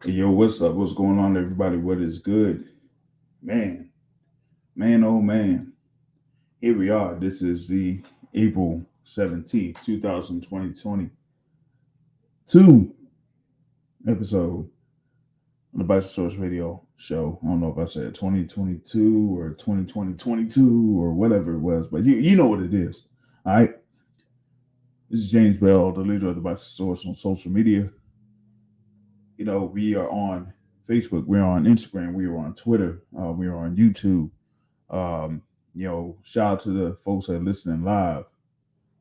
Hey, yo, what's up? What's going on, everybody? What is good? Man, oh man. Here we are. This is the April 17th, 2022 episode of the Bicycle Source Radio Show. I don't know if I said 2022 or 2022 or whatever it was, but you know what it is. All right. This is James Bell, the leader of the Bicycle Source on social media. You know, we are on Facebook, we're on Instagram, we are on Twitter, we are on YouTube. Shout out to the folks that are listening live.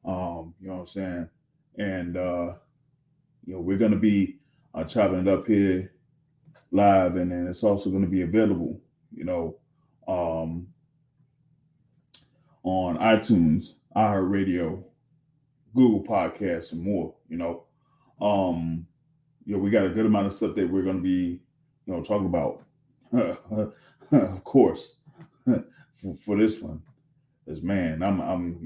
You know what I'm saying? And we're gonna be chopping it up here live, and then it's also gonna be available, um, on iTunes, iHeartRadio, Google Podcasts, and more. We got a good amount of stuff that we're gonna be, talking about. Of course, for this one. Because man, I'm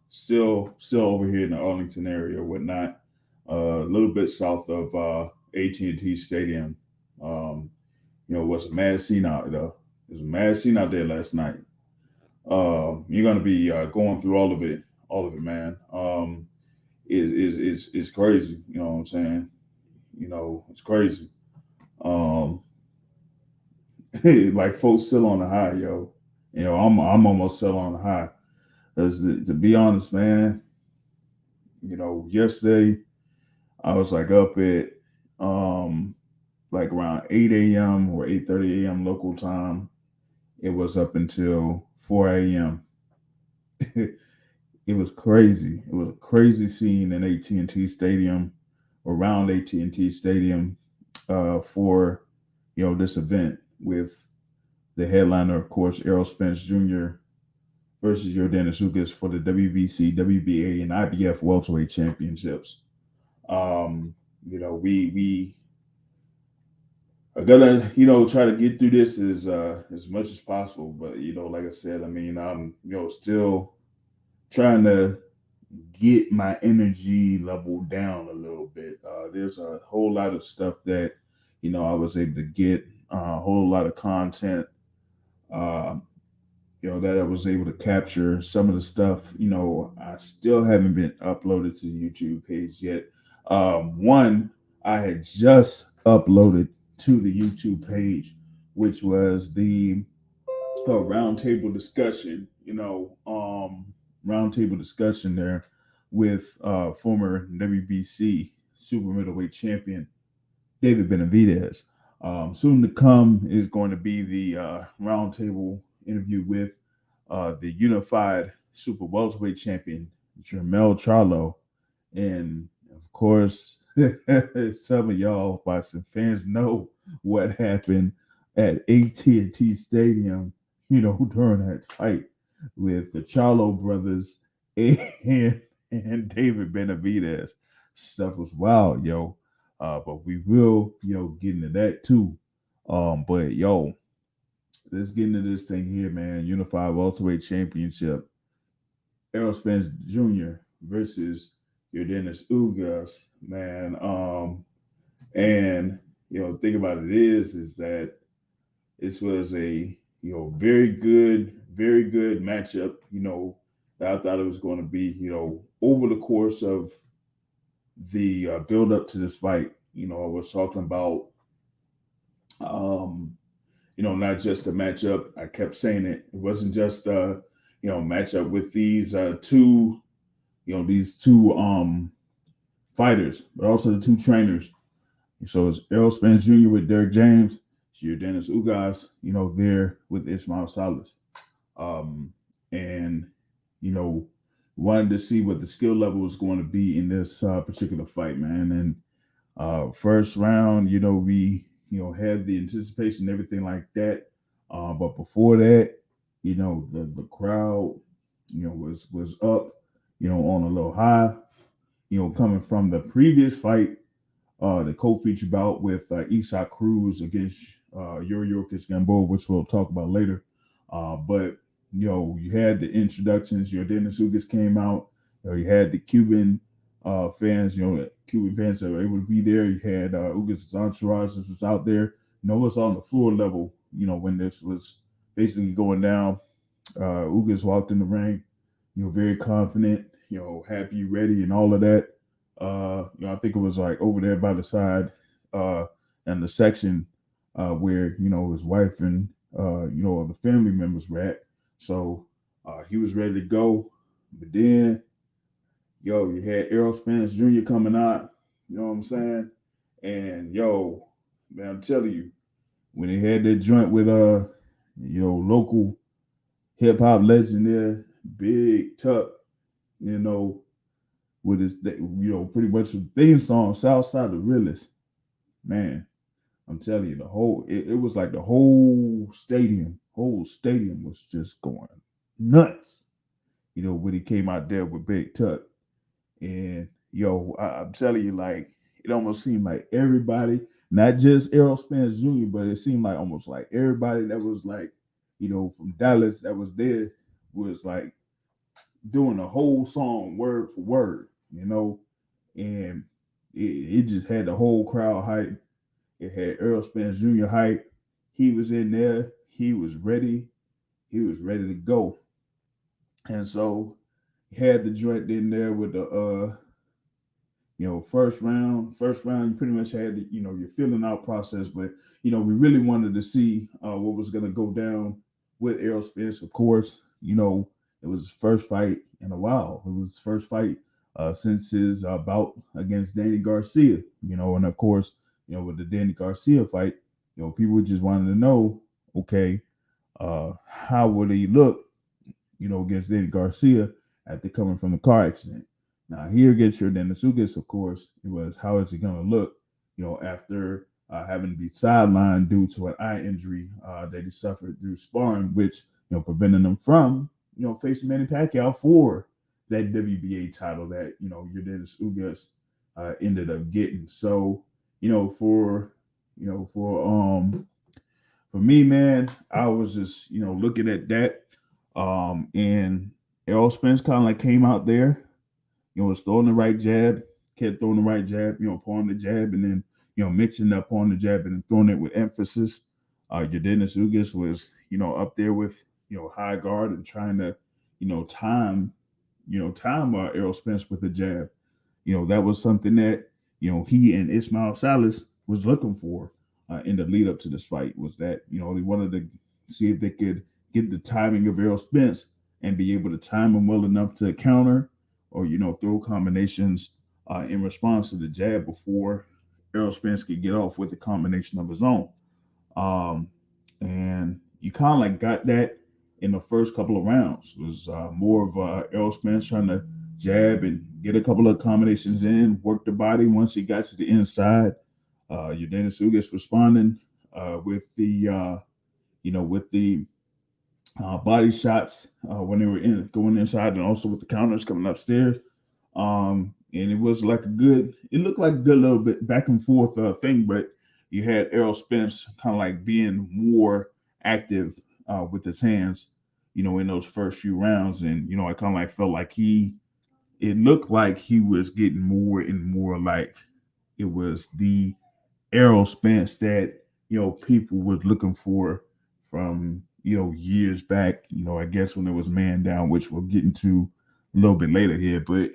still over here in the Arlington area or whatnot, a little bit south of AT&T Stadium. Was a mad scene out there. There's a mad scene out there last night. You're gonna be going through all of it, man. It's crazy. You know what I'm saying? It's crazy. Um, like folks still on the high, yo. I'm almost still on the high. As to be honest, man, yesterday I was like up at like around 8 a.m. or 8:30 a.m. local time. It was up until 4 a.m. It was crazy. It was a crazy scene in AT&T Stadium, around AT&T Stadium, for this event with the headliner, of course, Errol Spence Jr. versus Yordenis Ugas for the WBC, WBA, and IBF welterweight championships. We are gonna try to get through this as much as possible. But like I said, I mean, I'm still trying to get my energy level down a little bit. There's a whole lot of stuff that I was able to get, a whole lot of content. Uh, that I was able to capture. Some of the stuff, I still haven't been uploaded to the YouTube page yet. One I had just uploaded to the YouTube page, which was the roundtable discussion, roundtable discussion there with former WBC super middleweight champion David Benavidez. Soon to come is going to be the roundtable interview with the unified super welterweight champion Jermell Charlo, and of course, some of y'all boxing fans know what happened at AT&T Stadium. During that fight with the Charlo brothers and David Benavidez. Stuff was wild, yo. But we will, get into that too. But yo, let's get into this thing here, man. Unified welterweight championship. Errol Spence Jr. versus Yordenis Ugas, man. And the thing about it is that this was a very good matchup. That I thought it was going to be. Over the course of the build up to this fight, I was talking about, not just a matchup. I kept saying it. It wasn't just matchup with these two fighters, but also the two trainers. So it's Errol Spence Jr. with Derek James, it's Yordenis Ugas, there with Ismail Salas. And wanted to see what the skill level was going to be in this particular fight, man. And first round, we had the anticipation, everything like that. But before that, the crowd, was up, on a little high, coming from the previous fight, the co-feature bout with Isak Cruz against Yordenis Gamboa, which we'll talk about later. But you had the introductions. Yordenis Ugas came out. You had the Cuban fans, Cuban fans that were able to be there. You had Ugas' entourage that was out there. It was on the floor level, when this was basically going down. Ugas walked in the ring, very confident, happy, ready, and all of that. I think it was like over there by the side, and the section where his wife and the family members were at. So he was ready to go, but then you had Errol Spence Jr. coming out. You know what I'm saying? And man, I'm telling you, when they had that joint with local hip hop legend there, Big Tuck, with his pretty much the theme song, Southside the Realest. Man, I'm telling you, it was like the whole stadium was just going nuts. When he came out there with Big Tuck. And I'm telling you, like, it almost seemed like everybody, not just Errol Spence Jr., but it seemed like almost like everybody that was like, from Dallas that was there was like doing the whole song word for word, and it just had the whole crowd hype. It had Errol Spence Jr. hype. He was in there. He was ready. He was ready to go. And so he had the joint in there with the first round, you pretty much had the, your filling out process, but we really wanted to see what was going to go down with Errol Spence. Of course, it was his first fight in a while. It was his first fight since his bout against Danny Garcia. And of course, with the Danny Garcia fight, people just wanted to know, okay, how would he look, against Danny Garcia after coming from the car accident. Now here against Yordenis Ugas, of course, it was how is he going to look, after having to be sidelined due to an eye injury that he suffered through sparring, which prevented him from facing Manny Pacquiao for that WBA title that Yordenis Ugas ended up getting. So for me, man, I was just looking at that, and Errol Spence kind of like came out there. Was throwing the right jab, kept throwing the right jab, pouring the jab, and then, mixing up on the jab and then throwing it with emphasis. Yordenis Ugas was, up there with, high guard and trying to, time Errol Spence with the jab. That was something that, he and Ismail Salas was looking for in the lead up to this fight, was that, they wanted to see if they could get the timing of Errol Spence and be able to time him well enough to counter or throw combinations in response to the jab before Errol Spence could get off with a combination of his own. And you kind of like got that in the first couple of rounds. It was more of Errol Spence trying to jab and get a couple of combinations in, work the body. Once he got to the inside, Yordenis Ugas responding with the body shots when they were going inside, and also with the counters coming upstairs. And it was like it looked like a good little bit back and forth thing, but you had Errol Spence kind of like being more active with his hands, in those first few rounds. And, I kind of like felt like it looked like he was getting more and more like it was the Errol Spence that, people was looking for from, years back, I guess when it was Man Down, which we'll get into a little bit later here. But,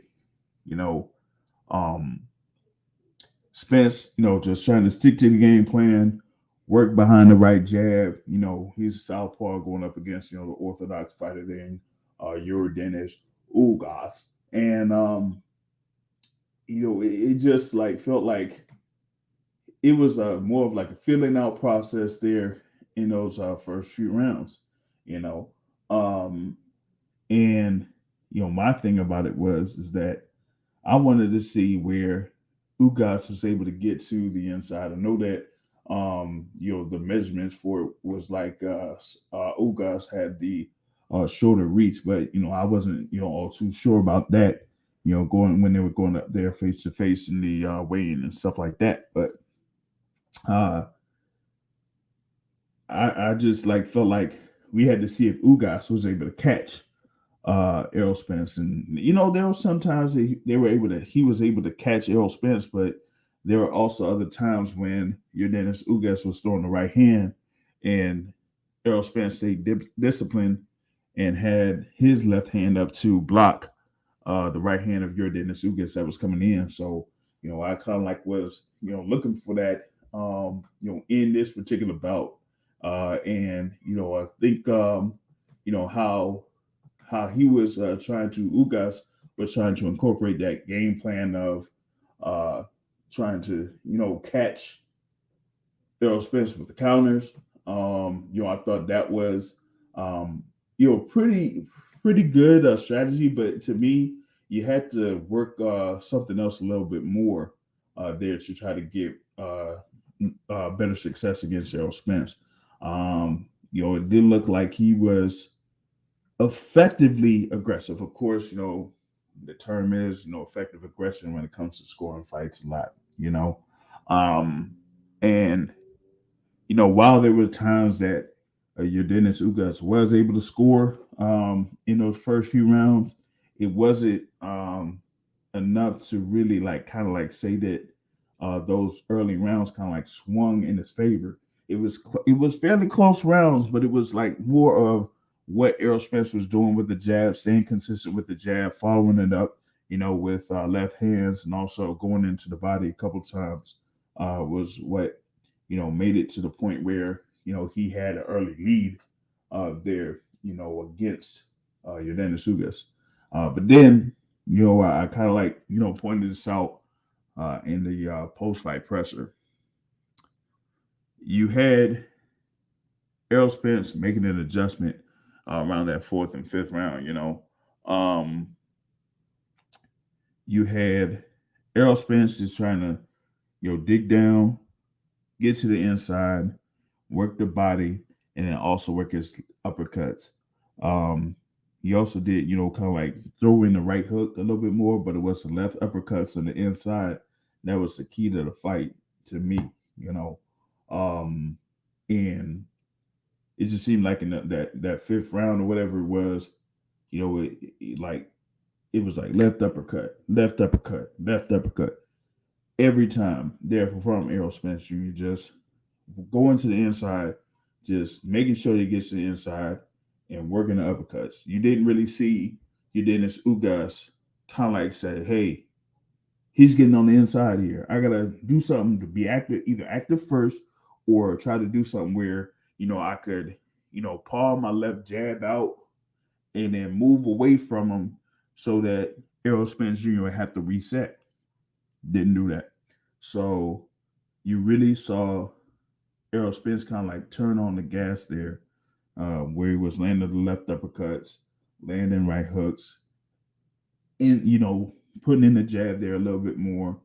Spence, just trying to stick to the game plan, work behind the right jab. He's a southpaw going up against, the orthodox fighter there, Yordenis Ugas. And, it just like felt like it was more of like a filling out process there in those first few rounds, and my thing about it is that I wanted to see where Ugas was able to get to the inside. I know that the measurements for it was like Ugas had the shorter reach, but I wasn't all too sure about that. Going when they were going up there face to face in the weigh-in and stuff like that, but I just like felt like we had to see if Ugas was able to catch Errol Spence, and there were sometimes he was able to catch Errol Spence, but there were also other times when Yordenis Ugas was throwing the right hand, and Errol Spence stayed disciplined and had his left hand up to block the right hand of Yordenis Ugas that was coming in. So I kind of like was looking for that in this particular bout, and I think how he was Ugas was trying to incorporate that game plan of trying to, catch Errol Spence with the counters. I thought that was, pretty good strategy, but to me, you had to work something else a little bit more there to try to get better success against Errol Spence. It didn't look like he was effectively aggressive. Of course, the term is, effective aggression when it comes to scoring fights a lot, and, while there were times that Yordenis Ugas was able to score in those first few rounds, it wasn't enough to really say that those early rounds kind of swung in his favor. It was fairly close rounds, but it was like more of what Errol Spence was doing with the jab, staying consistent with the jab, following it up, with left hands, and also going into the body a couple times was what made it to the point where he had an early lead there, against Yordenis Ugas. But then I kind of pointed this out in the post-fight presser. You had Errol Spence making an adjustment around that fourth and fifth round. You had Errol Spence just trying to dig down, get to the inside, work the body, and then also work his uppercuts. He also did kind of throw in the right hook a little bit more, but it was the left uppercuts on the inside that was the key to the fight to me. And it just seemed like in that fifth round or whatever it was, it was like left uppercut, left uppercut, left uppercut every time there from Errol Spence Jr. Just going to the inside, just making sure he gets to the inside and working the uppercuts. You didn't really see Yordenis Ugas kind of say, hey, he's getting on the inside here. I got to do something to be active, either active first or try to do something where, I could, paw my left jab out and then move away from him so that Errol Spence Jr. would have to reset. Didn't do that. So you really saw Errol Spence kind of turn on the gas there, where he was landing the left uppercuts, landing right hooks, and putting in the jab there a little bit more.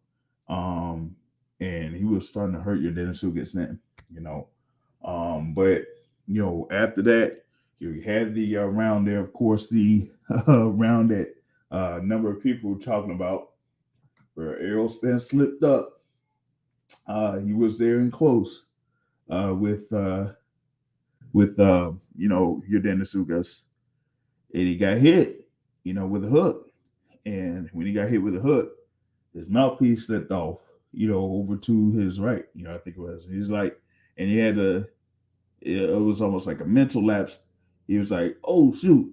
And he was starting to hurt Yordenis Ugas then, but after that, you had the round there, of course, the round that a number of people were talking about, where Errol Spence slipped up. He was there and close with Yordenis Ugas, and he got hit, with a hook. And when he got hit with a hook, his mouthpiece slipped off, over to his right. I think it was. He's like, and he had it was almost like a mental lapse. He was like, "Oh shoot,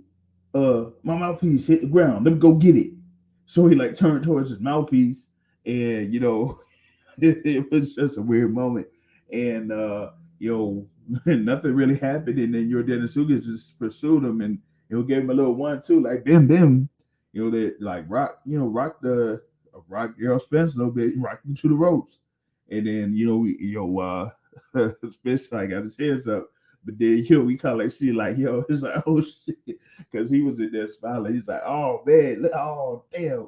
my mouthpiece hit the ground. Let me go get it." So he turned towards his mouthpiece, and it was just a weird moment. And nothing really happened. And then Yordenis Ugas just pursued him and gave him a little 1-2, like bim bim. That rock Errol Spence a little bit, rocked him to the ropes. And then Spence got his hands up. But then we kind of see it's like, oh shit, because he was in there smiling. He's like, oh man, oh damn,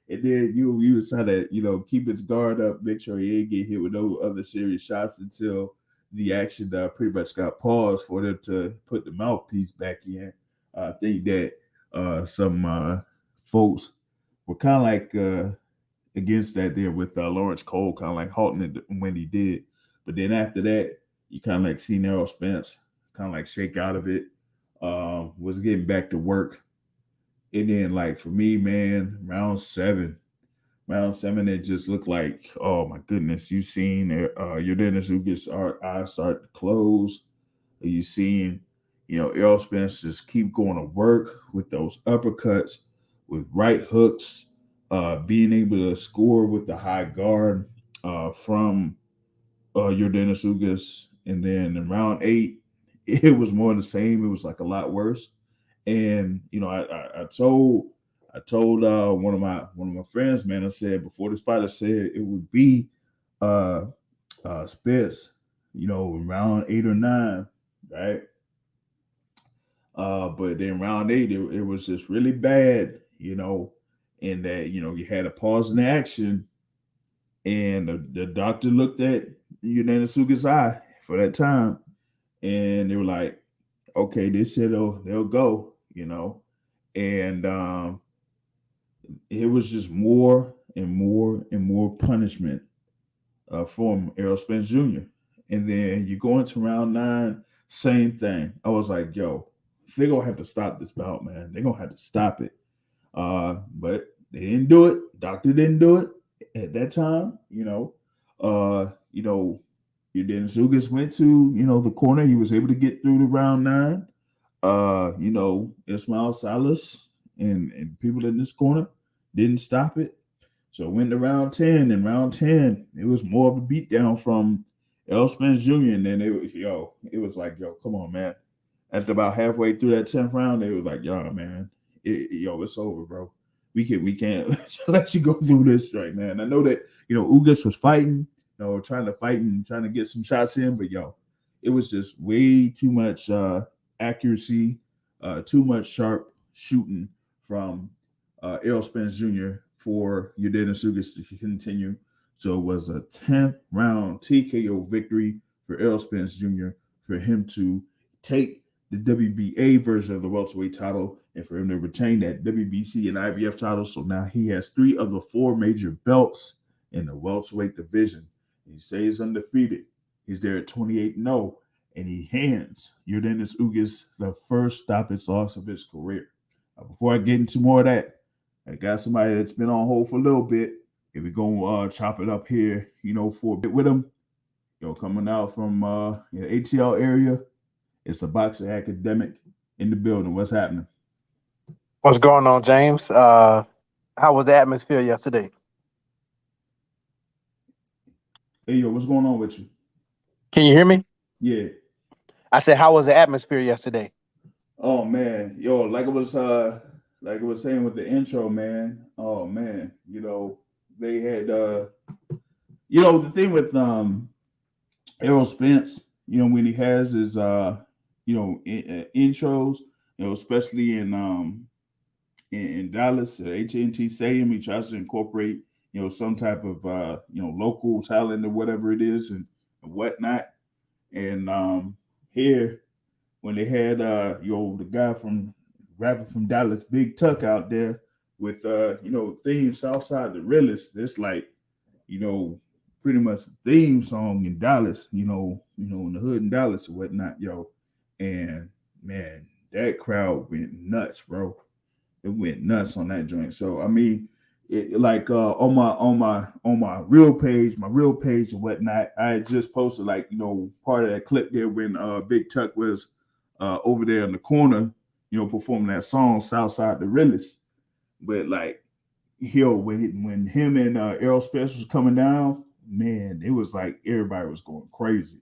and then he was trying to keep his guard up, make sure he ain't get hit with no other serious shots until the action pretty much got paused for them to put the mouthpiece back in. I think that some folks were kind of against that there with Lawrence Cole, kind of halting it when he did. But then after that, you kind of seen Errol Spence kind of shake out of it. Was getting back to work. And then, like, for me, man, round seven, it just looked like, oh my goodness, you seen Yordenis Ugas our eyes start to close. You seen, Errol Spence just keep going to work with those uppercuts, with right hooks, being able to score with the high guard from Yordenis Ugas. And then in round eight, it was more of the same. It was like a lot worse. And I told one of my friends, man, I said before this fight, I said it would be uh Spence, in round 8 or 9, right? But then round eight, it was just really bad, in that, you had a pause in the action, and the doctor looked at Unanisuga's eye for that time, and they were like, okay, they said they'll go, and it was just more and more and more punishment from Errol Spence Jr. And then you go into round 9, same thing. I was like, yo, they're gonna have to stop this bout, man. They're gonna have to stop it. But they didn't do it. Doctor didn't do it at that time. You know, Yordenis Ugas went to the corner. He was able to get through the round 9. Ismail Salas and people in this corner didn't stop it. So it went to round 10, and round 10, it was more of a beatdown from Errol Spence Jr. And then it was like, yo, come on, man. After about halfway through that 10th round, they was like, yo, man, it's over, bro. We can't let you go through this right, man. I know that, Ugas was fighting, trying to fight and trying to get some shots in, but it was just way too much accuracy, too much sharp shooting from Errol Spence Jr. for Yordenis Ugas to continue. So it was a 10th round TKO victory for Errol Spence Jr. for him to take the WBA version of the welterweight title and for him to retain that WBC and IBF title. So now he has 3 of the 4 major belts in the welterweight division. He stays undefeated. He's there at 28-0, and he hands Yordenis Ugas the first stoppage loss of his career. Before I get into more of that, I got somebody that's been on hold for a little bit. If we're going to chop it up here, for a bit with him, coming out from the ATL area, it's a boxing academic in the building. What's happening? What's going on, James? How was the atmosphere yesterday? Hey, yo, what's going on with you? Can you hear me? Yeah. I said, how was the atmosphere yesterday? Oh man, yo, like I was saying with the intro, man. Oh man, they had the thing with Errol Spence, when he has his intros, especially in Dallas at AT&T Stadium, he tries to incorporate some type of local talent or whatever it is and whatnot. And here when they had the guy from rapper from Dallas, Big Tuck out there with theme Southside the realest. That's like, pretty much the theme song in Dallas, in the hood in Dallas or whatnot, yo. And man, that crowd went nuts, bro. It went nuts on that joint. So I mean, like on my real page, or whatnot, I had just posted like part of that clip there when Big Tuck was over there in the corner, performing that song Southside the realest. But like, when him and Errol Spence was coming down, man, it was like everybody was going crazy.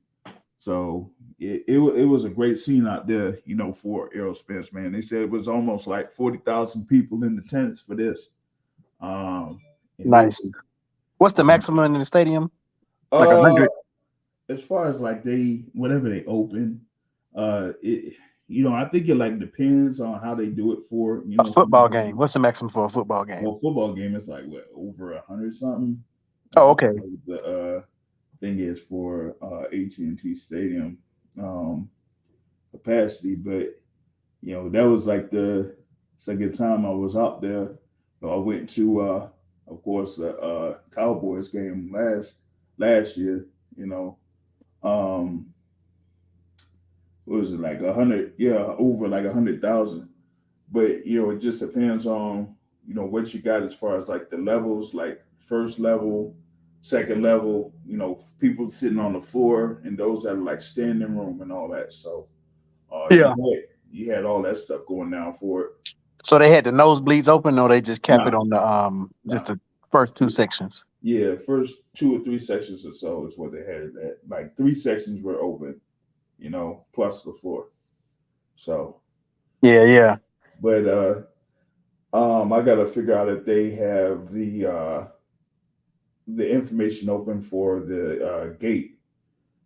So it was a great scene out there, for Errol Spence, man. They said it was almost like 40,000 people in attendance for this. And it Nice. was, What's the maximum in the stadium? Like uh, 100? as far as like whatever they open, it I think it like depends on how they do it for A some football people. game. What's the maximum for a football game? Well, football game is like what, over 100 something. I Oh, don't okay. know what the thing is for AT&T Stadium capacity, but that was like the second time I was out there. So I went to, of course, the Cowboys game last year. Um, what was it, like 100? Yeah, over like 100,000. But it just depends on what you got as far as like the levels, like first level, second level. People sitting on the floor, and those that are like standing room and all that. So, Yeah. you had all that stuff going down for it. So they had the nosebleeds open, or they just kept Nah, it on the just nah. the first two sections. Yeah, first 2 or 3 sections or so is what they had it at. Like 3 sections were open, plus the floor. So, Yeah, yeah. but I gotta figure out if they have the information open for the gate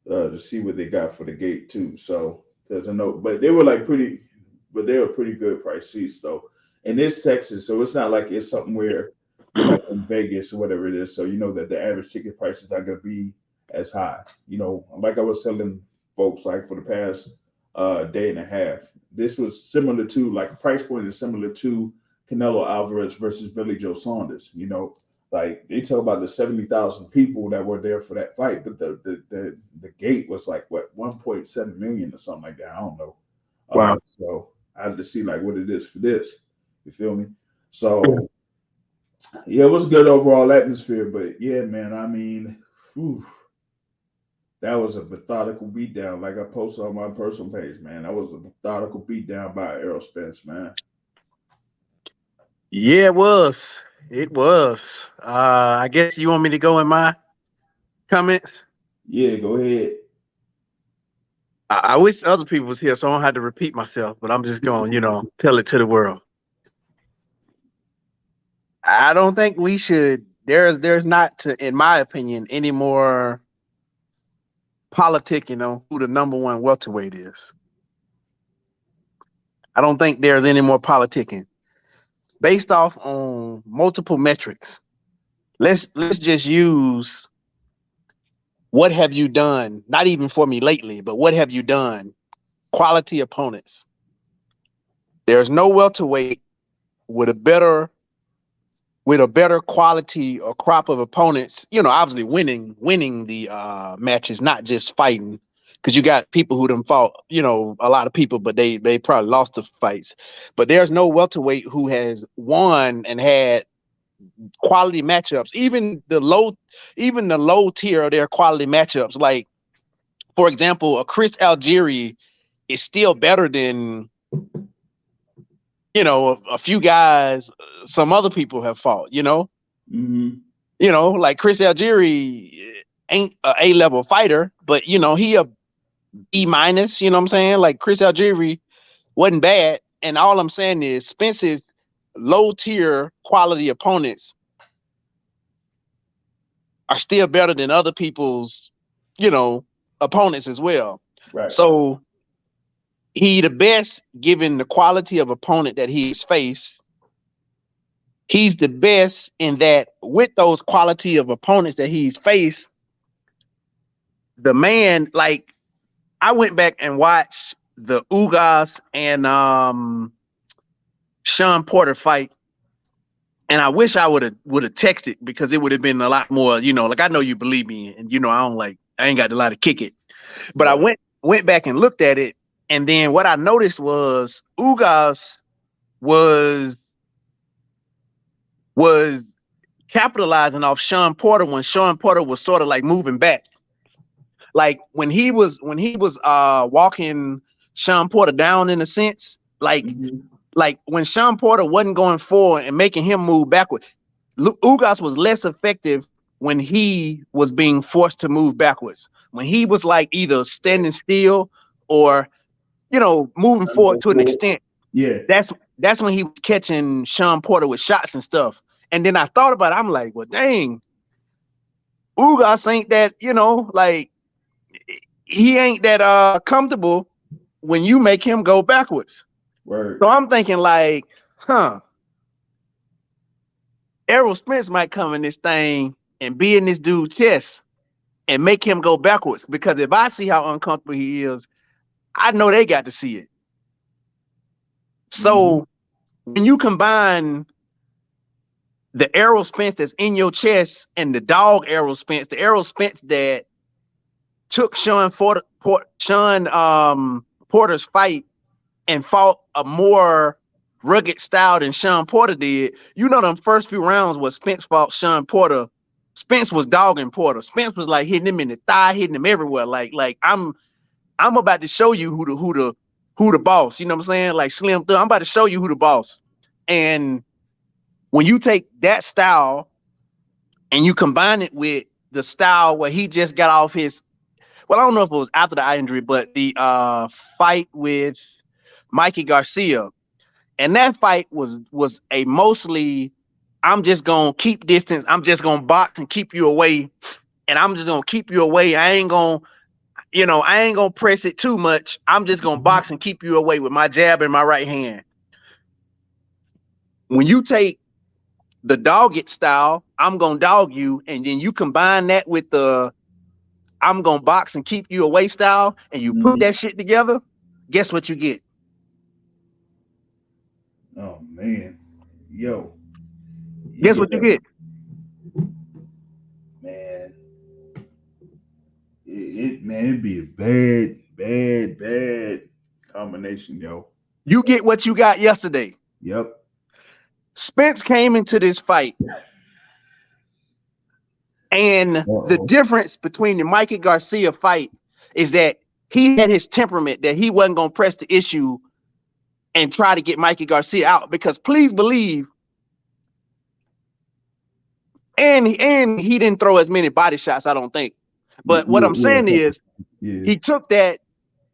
to see what they got for the gate too. So because I know, but they were they were pretty good price seats though. And it's Texas, so it's not like it's something where you're like in Vegas or whatever it is. So you know that the average ticket prices are gonna be as high. Like I was telling folks, like for the past day and a half, this was similar to like price point is similar to Canelo Alvarez versus Billy Joe Saunders. Like they talk about the 70,000 people that were there for that fight, but the gate was like what 1.7 million or something like that. I don't know. Wow. So I had to see like what it is for this. You feel me? So yeah, it was a good overall atmosphere, but yeah, man. I mean, whew, that was a methodical beatdown. Like I posted on my personal page, man. That was a methodical beatdown by Errol Spence, man. Yeah, it was. It was. I guess you want me to go in my comments. Yeah, go ahead. I wish other people was here, so I don't have to repeat myself. But I'm just going, tell it to the world. I don't think we should. There's not, in my opinion, any more politicking on who the number one welterweight is. I don't think there's any more politicking based off on multiple metrics. Let's just use what have you done? Not even for me lately, but what have you done? Quality opponents. There's no welterweight with a better quality or crop of opponents. Obviously winning the matches, not just fighting. Because you got people who done fought, a lot of people, but they probably lost the fights. But there's no welterweight who has won and had quality matchups. Even the low tier of their quality matchups. Like, for example, a Chris Algieri is still better than a few guys some other people have fought. Mm-hmm. Like Chris Algieri ain't a A-level fighter, but he a B minus. You know what I'm saying? Like Chris Algieri wasn't bad, and all I'm saying is Spence's low tier quality opponents are still better than other people's, opponents as well. Right. So he the best given the quality of opponent that he's faced. He's the best in that with those quality of opponents that he's faced, the man, like I went back and watched the Ugas and Sean Porter fight. And I wish I would have texted because it would have been a lot more, like I know you believe me and I ain't got a lot to kick it. But Right. I went back and looked at it, and then what I noticed was Ugas was capitalizing off Sean Porter when Sean Porter was sort of like moving back. Like when he was walking Sean Porter down in a sense, like when Sean Porter wasn't going forward and making him move backward, Ugas was less effective when he was being forced to move backwards. When he was like either standing still or moving forward to an extent. Yeah. That's when he was catching Sean Porter with shots and stuff. And then I thought about it. I'm like, well, dang, Ugas ain't that, like he ain't that comfortable when you make him go backwards. Word. So I'm thinking like, Errol Spence might come in this thing and be in this dude's chest and make him go backwards. Because if I see how uncomfortable he is, I know they got to see it. So when you combine the Errol Spence that's in your chest and the dog Errol Spence, the Errol Spence that took Sean Porter Porter's fight and fought a more rugged style than Sean Porter did, you know, them first few rounds where Spence fought Sean Porter, Spence was dogging Porter. Spence was like hitting him in the thigh, hitting him everywhere. Like I'm about to show you who the boss. You know what I'm saying? Like Slim Thug, I'm about to show you who the boss. And when you take that style and you combine it with the style where he just got off his, well, I don't know if it was after the eye injury, but the fight with Mikey Garcia. And that fight was a mostly, I'm just gonna keep distance, I'm just gonna box and keep you away, and I'm just gonna keep you away. I ain't gonna press it too much. I'm just gonna box and keep you away with my jab and my right hand. When you take the dog it style, I'm gonna dog you, and then you combine that with the I'm gonna box and keep you away style, and you put that shit together, guess what you get? Oh man, yo, guess what you get? Man, it'd be a bad combination, yo. You get what you got yesterday. Yep. Spence came into this fight, and the difference between the Mikey Garcia fight is that he had his temperament, that he wasn't gonna press the issue and try to get Mikey Garcia out, because please believe, and he didn't throw as many body shots, I don't think. But what I'm saying is, he took that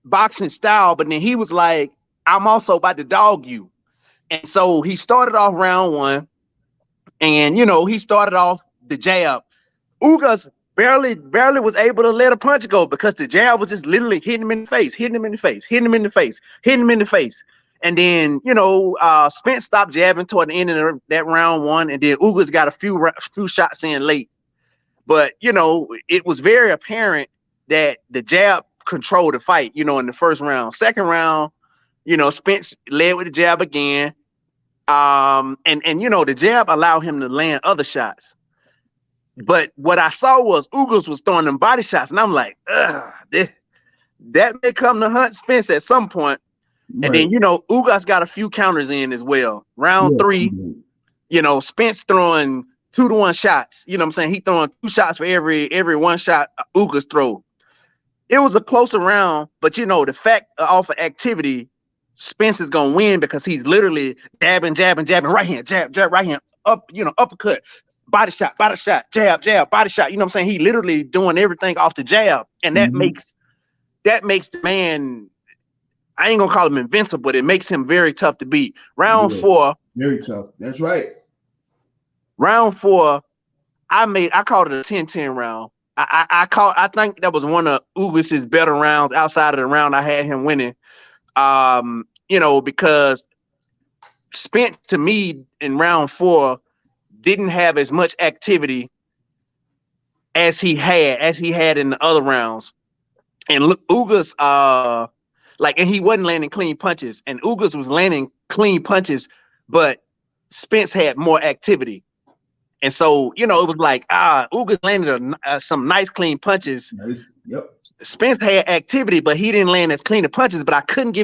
boxing style, but then he was like, I'm also about to dog you. And so he started off round one, and you know, he started off the jab. Ugas barely was able to let a punch go because the jab was just literally hitting him in the face, hitting him in the face, hitting him in the face, hitting him in the face. And then, you know, Spence stopped jabbing toward the end of that round one, and then Ugas got a few shots in late. But, you know, it was very apparent that the jab controlled the fight, you know, in the first round. Second round, you know, Spence led with the jab again. And you know, the jab allowed him to land other shots. But what I saw was Ugas was throwing them body shots, and I'm like, that may come to hunt Spence at some point. Right. And then, you know, Ugas got a few counters in as well. Round three, you know, Spence throwing 2-to-1 shots. You know what I'm saying? He throwing 2 shots for every 1 shot Ugas throw. It was a closer round, but you know, the fact off of activity, Spence is gonna win because he's literally jabbing, right hand, jab, right hand, up, you know, uppercut, body shot, jab, body shot. You know what I'm saying? He literally doing everything off the jab, and that makes the man, I ain't gonna call him invincible, but it makes him very tough to beat. Round 4, very tough. That's right. Round 4, I called it a 10-10 round. I think that was one of Ugas's better rounds outside of the round I had him winning. You know, because Spence, to me, in round 4 didn't have as much activity as he had in the other rounds. And look, Ugas, and he wasn't landing clean punches, and Ugas was landing clean punches, but Spence had more activity. And so, you know, it was like, Ugas landed some nice clean punches. Nice. Yep. Spence had activity, but he didn't land as clean the punches, but I couldn't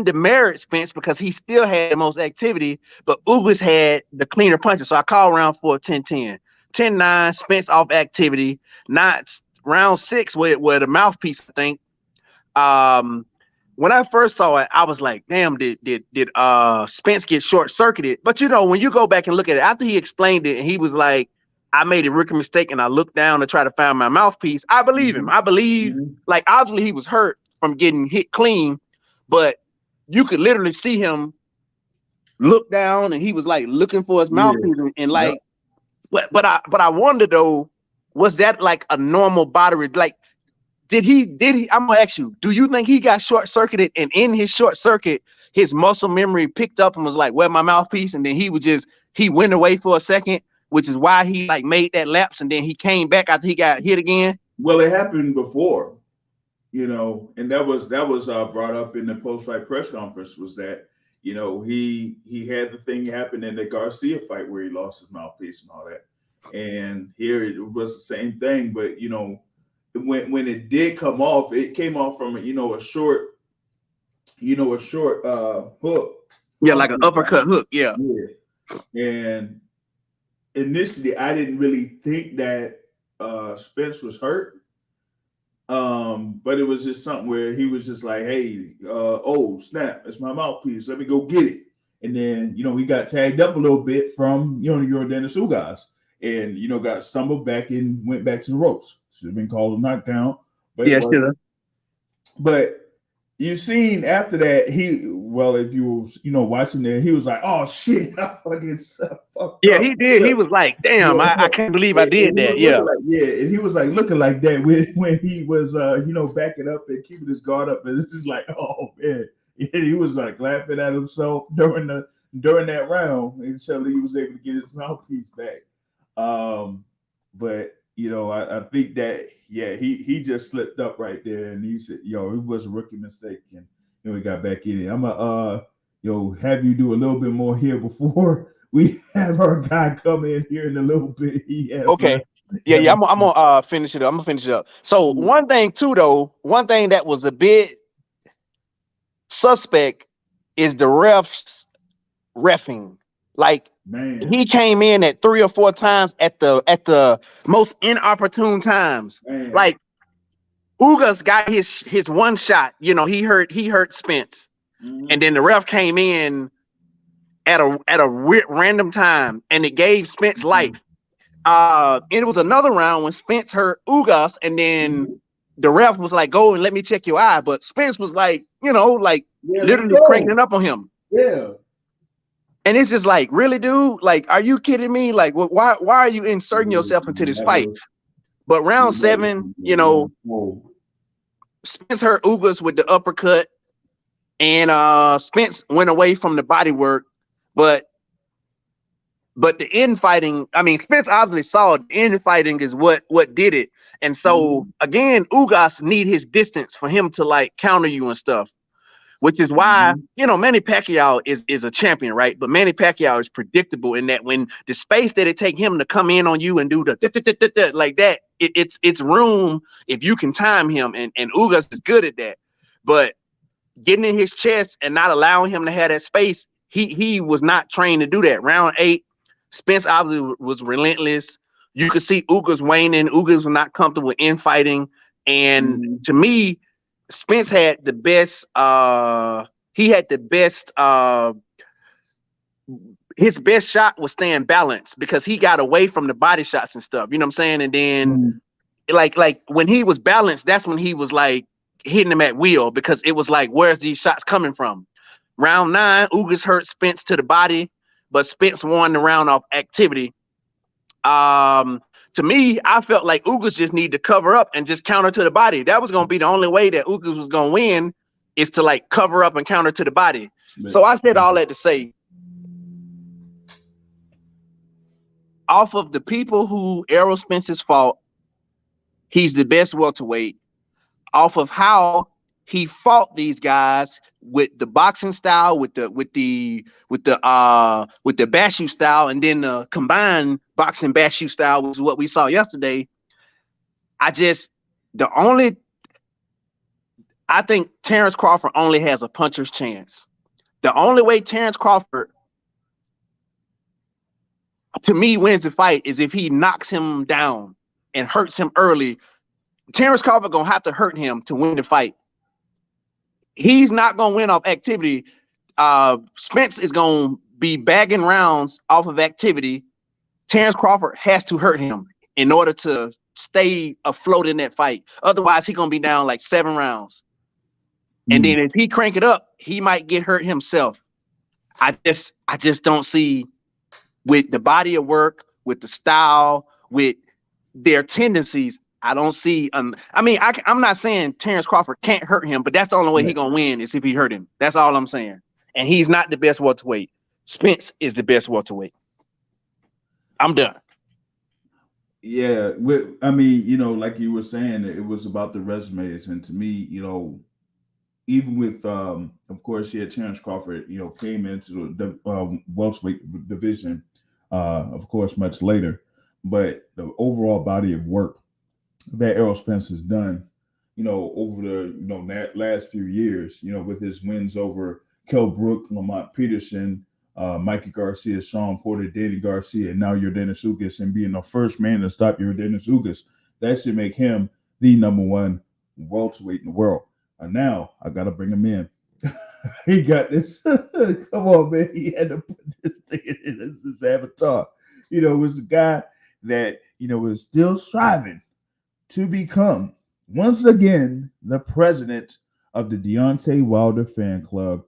demerit Spence because he still had the most activity, but Ugas had the cleaner punches. So I called round 4 10-10. 10-9, Spence off activity. Not round 6 where the mouthpiece, I think. When I first saw it, I was like, damn, did Spence get short-circuited? But you know, when you go back and look at it, after he explained it and he was like, I made a rookie mistake and I looked down to try to find my mouthpiece, I believe him. I believe, like, obviously he was hurt from getting hit clean, but you could literally see him look down and he was like looking for his mouthpiece and like, but I wonder though, was that like a normal body, like, did he, I'm gonna ask you, do you think he got short-circuited, and in his short circuit, his muscle memory picked up and was like, where my mouthpiece? And then he went away for a second, which is why he like made that lapse, and then he came back after he got hit again? Well, it happened before, you know, and that was brought up in the post-fight press conference, was that, you know, he had the thing happen in the Garcia fight where he lost his mouthpiece and all that. And here it was the same thing, but, you know, when it did come off, it came off from a short hook. Yeah, like an uppercut hook. Yeah. And initially, I didn't really think that Spence was hurt. But it was just something where he was just like, "Hey, oh snap, it's my mouthpiece. Let me go get it." And then he got tagged up a little bit from Yordenis Ugas, and got stumbled back and went back to the ropes. Should have been called a knockdown, but yeah, should have. But you seen after that, if you were watching there, he was like, "Oh shit, I fucking fucked yeah, up." he did. He was like, "Damn, I can't believe I did that." Yeah, and he was like looking like that when he was backing up and keeping his guard up, and it's just like, oh man, and he was like laughing at himself during that round until he was able to get his mouthpiece back. But I think that he just slipped up right there, and he said, it was a rookie mistake, and he got back in it. I'm gonna have you do a little bit more here before we have our guy come in here in a little bit. Okay. Yeah. I'm gonna finish it up. So one thing too, though, one thing that was a bit suspect is the reffing. Like, man, he came in at 3 or 4 times at the most inopportune times. Man. Like, Ugas got his one shot. He hurt Spence, and then the ref came in at a random time, and it gave Spence life. It was another round when Spence hurt Ugas, and then the ref was like, "Go and let me check your eye," but Spence was like, literally cranking up on him. Yeah. And it's just like, really, dude? Like, are you kidding me? Like, why are you inserting yourself into this fight? But round 7, Spence hurt Ugas with the uppercut, and Spence went away from the body work, but the infighting, I mean, Spence obviously saw the infighting is what did it. And so again, Ugas need his distance for him to like counter you and stuff. Which is why, Manny Pacquiao is a champion, right? But Manny Pacquiao is predictable in that when the space that it take him to come in on you and do the like that, it's room if you can time him, and Ugas is good at that. But getting in his chest and not allowing him to have that space, he was not trained to do that. Round 8, Spence obviously was relentless. You could see Ugas waning. Ugas was not comfortable with infighting, and to me, Spence had the best. His best shot was staying balanced because he got away from the body shots and stuff. You know what I'm saying? And then, like when he was balanced, that's when he was like hitting him at will, because it was like, where's these shots coming from? Round 9, Ugas hurt Spence to the body, but Spence won the round off activity. To me, I felt like Ugas just need to cover up and just counter to the body. That was going to be the only way that Ugas was going to win, is to like cover up and counter to the body. So I said all that to say, off of the people who Errol Spence has fought, he's the best welterweight. Off of how he fought these guys with the boxing style, with the Bashu style, and then the combined boxing Bashu style was what we saw yesterday. I think Terence Crawford only has a puncher's chance. The only way Terence Crawford, to me, wins the fight is if he knocks him down and hurts him early. Terence Crawford gonna have to hurt him to win the fight. He's not gonna win off activity. Spence is gonna be bagging rounds off of activity. Terence Crawford has to hurt him in order to stay afloat in that fight. Otherwise, he's gonna be down like 7 rounds. And then if he crank it up, he might get hurt himself. I just don't see, with the body of work, with the style, with their tendencies, I don't see. I'm not saying Terence Crawford can't hurt him, but that's the only way he's gonna win is if he hurt him. That's all I'm saying. And he's not the best welterweight. Spence is the best welterweight. I'm done. Yeah, like you were saying, it was about the resumes, and to me, even with, of course, Terence Crawford, came into the welterweight division, of course, much later, but the overall body of work that Errol Spence has done, over the last few years, with his wins over Kell Brook, Lamont Peterson, Mikey Garcia, Sean Porter, Danny Garcia, and now Yordenis Ugas, and being the first man to stop Yordenis Ugas, that should make him the number one welterweight in the world. And now I gotta bring him in. He got this. Come on, man. He had to put this thing in his avatar. It was a guy that, was still striving to become once again the president of the Deontay Wilder fan club.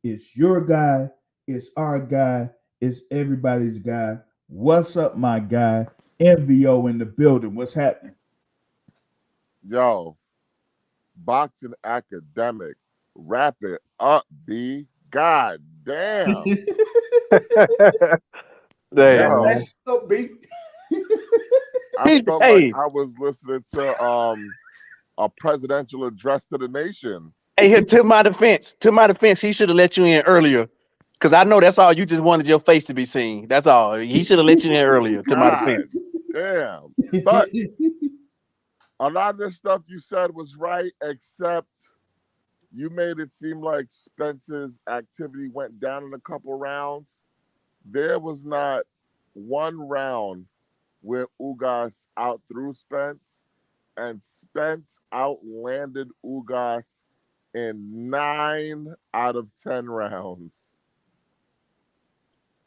It's your guy, it's our guy, it's everybody's guy. What's up, my guy? MVO in the building. What's happening? Yo, boxing academic, wrap it up, B. God damn. Damn, Wrap Yo, that man. shit up, baby. I felt like Hey, I was listening to a presidential address to the nation. hey, to my defense, he should have let you in earlier. Cause I know that's all you just wanted your face to be seen. That's all. He should have let you in earlier, to my God defense. damn. But a lot of the stuff you said was right, except you made it seem like Spence's activity went down in a couple rounds. There was not one round where Ugas out threw Spence, and Spence outlanded Ugas in 9 out of 10 rounds.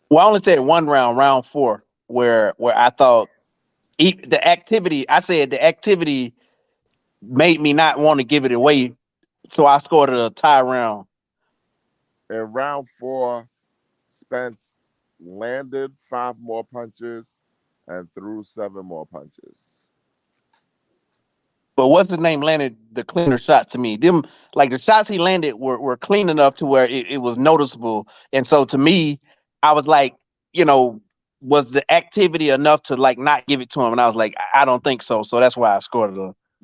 Well, I only said one round, round four, where I thought the activity. I said the activity made me not want to give it away, so I scored a tie round. In round 4, Spence landed 5 more punches and threw 7 more punches. But what's his name landed the cleaner shot to me. Them like the shots he landed were clean enough to where it was noticeable. And so to me, I was like, you know, was the activity enough to like not give it to him? And I was like, I don't think so. So that's why I scored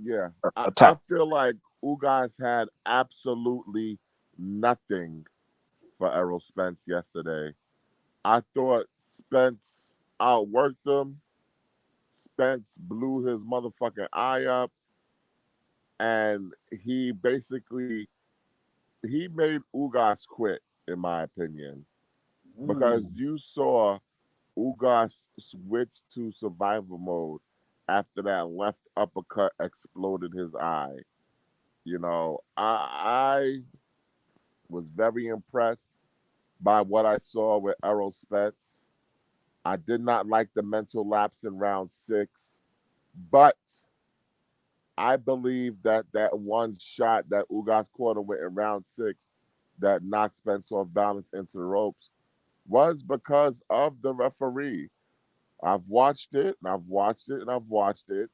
Yeah, a I top. feel like Ugas had absolutely nothing for Errol Spence yesterday. I thought Spence outworked him. Spence blew his motherfucking eye up, and he made Ugas quit, in my opinion, because Ooh. you saw Ugas switch to survival mode after that left uppercut exploded his eye. I was very impressed by what I saw with Errol Spence. I did not like the mental lapse in round 6, but I believe that that one shot that Ugas caught him with in round 6 that knocked Spence off balance into the ropes was because of the referee. I've watched it and I've watched it and I've watched it.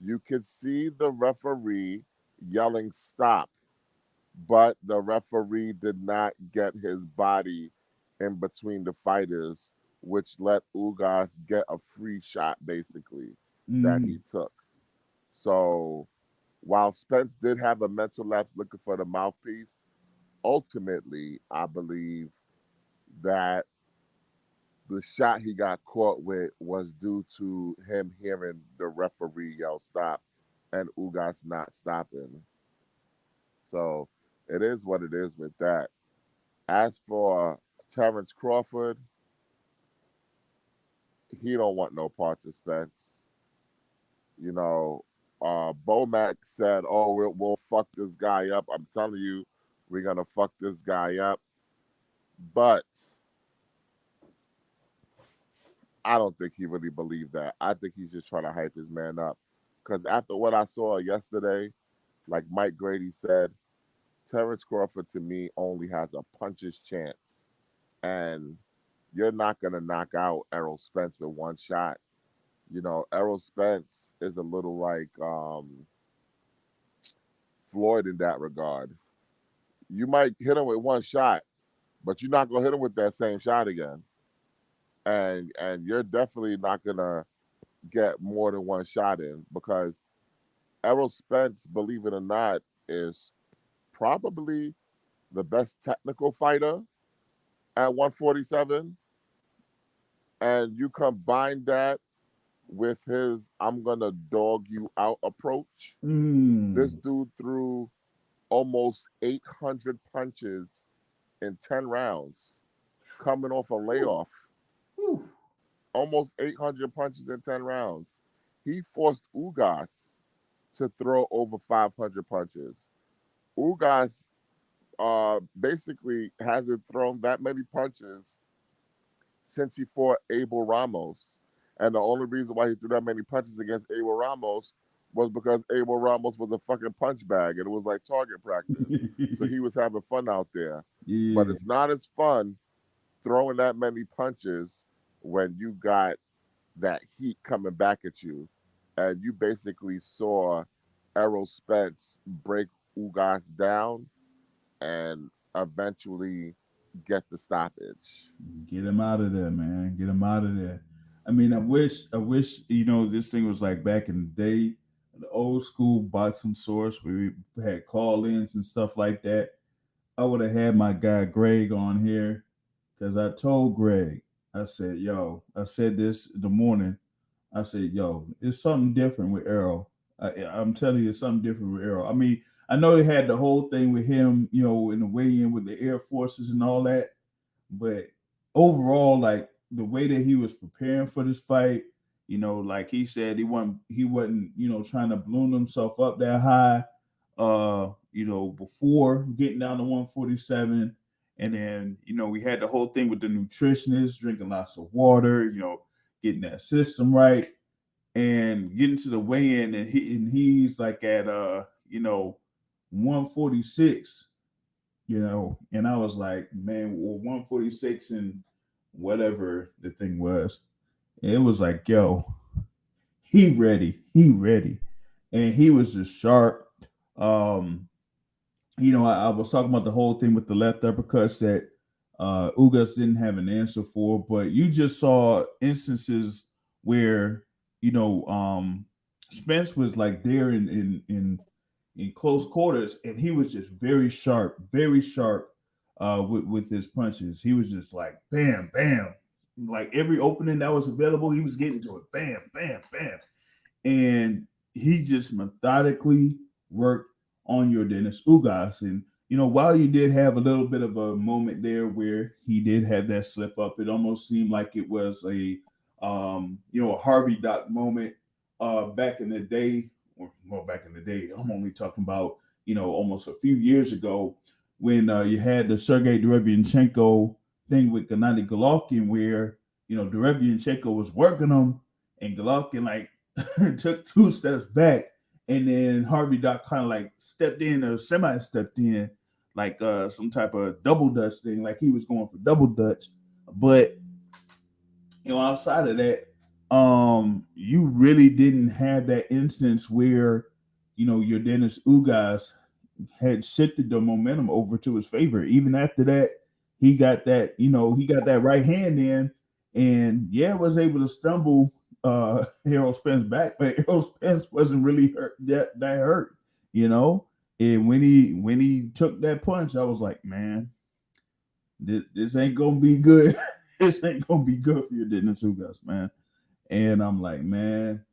You could see the referee yelling stop, but the referee did not get his body in between the fighters, which let Ugas get a free shot basically that he Mm. took. So while Spence did have a mental lapse looking for the mouthpiece, ultimately I believe that the shot he got caught with was due to him hearing the referee yell stop and Ugas not stopping. So it is what it is with that. As for Terence Crawford, he don't want no parts of Spence. You know, Bomac said, "Oh, we'll fuck this guy up." I'm telling you, we're gonna fuck this guy up. But I don't think he really believed that. I think he's just trying to hype his man up. Because after what I saw yesterday, like Mike Grady said, Terence Crawford to me only has a puncher's chance. And you're not going to knock out Errol Spence with one shot. Errol Spence is a little like Floyd in that regard. You might hit him with one shot, but you're not going to hit him with that same shot again. And you're definitely not going to get more than one shot in because Errol Spence, believe it or not, is probably the best technical fighter at 147. And you combine that with his "I'm gonna dog you out" approach. This Mm. dude threw almost 800 punches in 10 rounds, coming off a layoff. Whew. Almost 800 punches in 10 rounds. He forced Ugas to throw over 500 punches. Ugas basically hasn't thrown that many punches since he fought Abel Ramos. And the only reason why he threw that many punches against Abel Ramos was because Abel Ramos was a fucking punch bag and it was like target practice. So he was having fun out there. But Yeah. it's not as fun throwing that many punches when you got that heat coming back at you. And you basically saw Errol Spence break Ugas down and eventually get the stoppage. Get him out of there, man. Get him out of there. I mean, I wish, this thing was like back in the day, the old school boxing source where we had call-ins and stuff like that. I would have had my guy Greg on here because I told Greg, I said, yo, I said this in the morning. I said, yo, it's something different with Errol. I'm telling you, it's something different with Errol. I mean, I know they had the whole thing with him, in the weigh-in with the Air Forces and all that. But overall, like the way that he was preparing for this fight, like he said, he wasn't, trying to balloon himself up that high, before getting down to 147. And then, we had the whole thing with the nutritionist, drinking lots of water, getting that system right and getting to the weigh-in and he's like at 146, and I was like, man, well, 146 and whatever the thing was. It was like, yo, he ready. And he was just sharp. Um, I was talking about the whole thing with the left uppercuts that Ugas didn't have an answer for, but you just saw instances where, Spence was like there in close quarters, and he was just very sharp with his punches. He was just like bam, bam, like every opening that was available, he was getting to it, bam, bam, bam, and he just methodically worked on Yordenis Ugas. And while you did have a little bit of a moment there where he did have that slip up, it almost seemed like it was a Harvey Doc moment back in the day. Well, back in the day, I'm only talking about almost a few years ago when you had the Sergey Derevyanchenko thing with Gennady Golovkin, where Derevyanchenko was working him, and Golovkin like took two steps back, and then Harvey Doc kind of like stepped in or semi stepped in, like some type of double dutch thing, like he was going for double dutch. But outside of that, you really didn't have that instance where Yordenis Ugas had shifted the momentum over to his favor. Even after that, he got that right hand in, and was able to stumble Errol Spence back, but Errol Spence wasn't really hurt that hurt, And when he took that punch, I was like, man, this ain't gonna be good. This ain't gonna be good for Yordenis Ugas, man. And I'm like, man,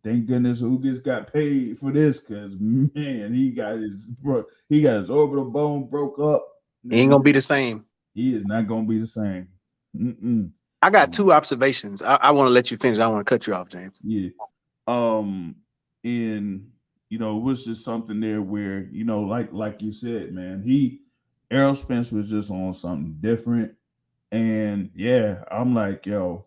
thank goodness Ugas got paid for this, because man, he got his orbital bone broke up. He ain't gonna be the same. He is not gonna be the same. Mm-mm. I got two observations. I want to let you finish. I want to cut you off, James. Yeah. And it was just something there where, like you said, man, Errol Spence was just on something different. And I'm like, yo,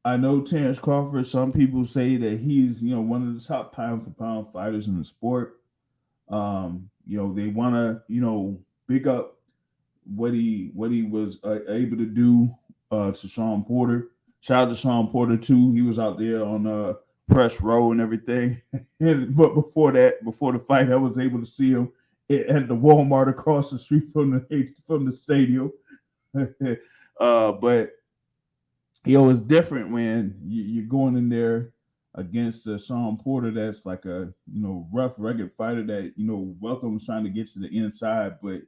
I know Terence Crawford, some people say that he's, one of the top pound for pound fighters in the sport. They want to, big up what he was able to do to Sean Porter. Shout out to Sean Porter too. He was out there on press row and everything. But before the fight, I was able to see him at the Walmart across the street from the stadium. But it's different when you're going in there against Sean Porter, that's like a rough, rugged fighter that welcomes trying to get to the inside, but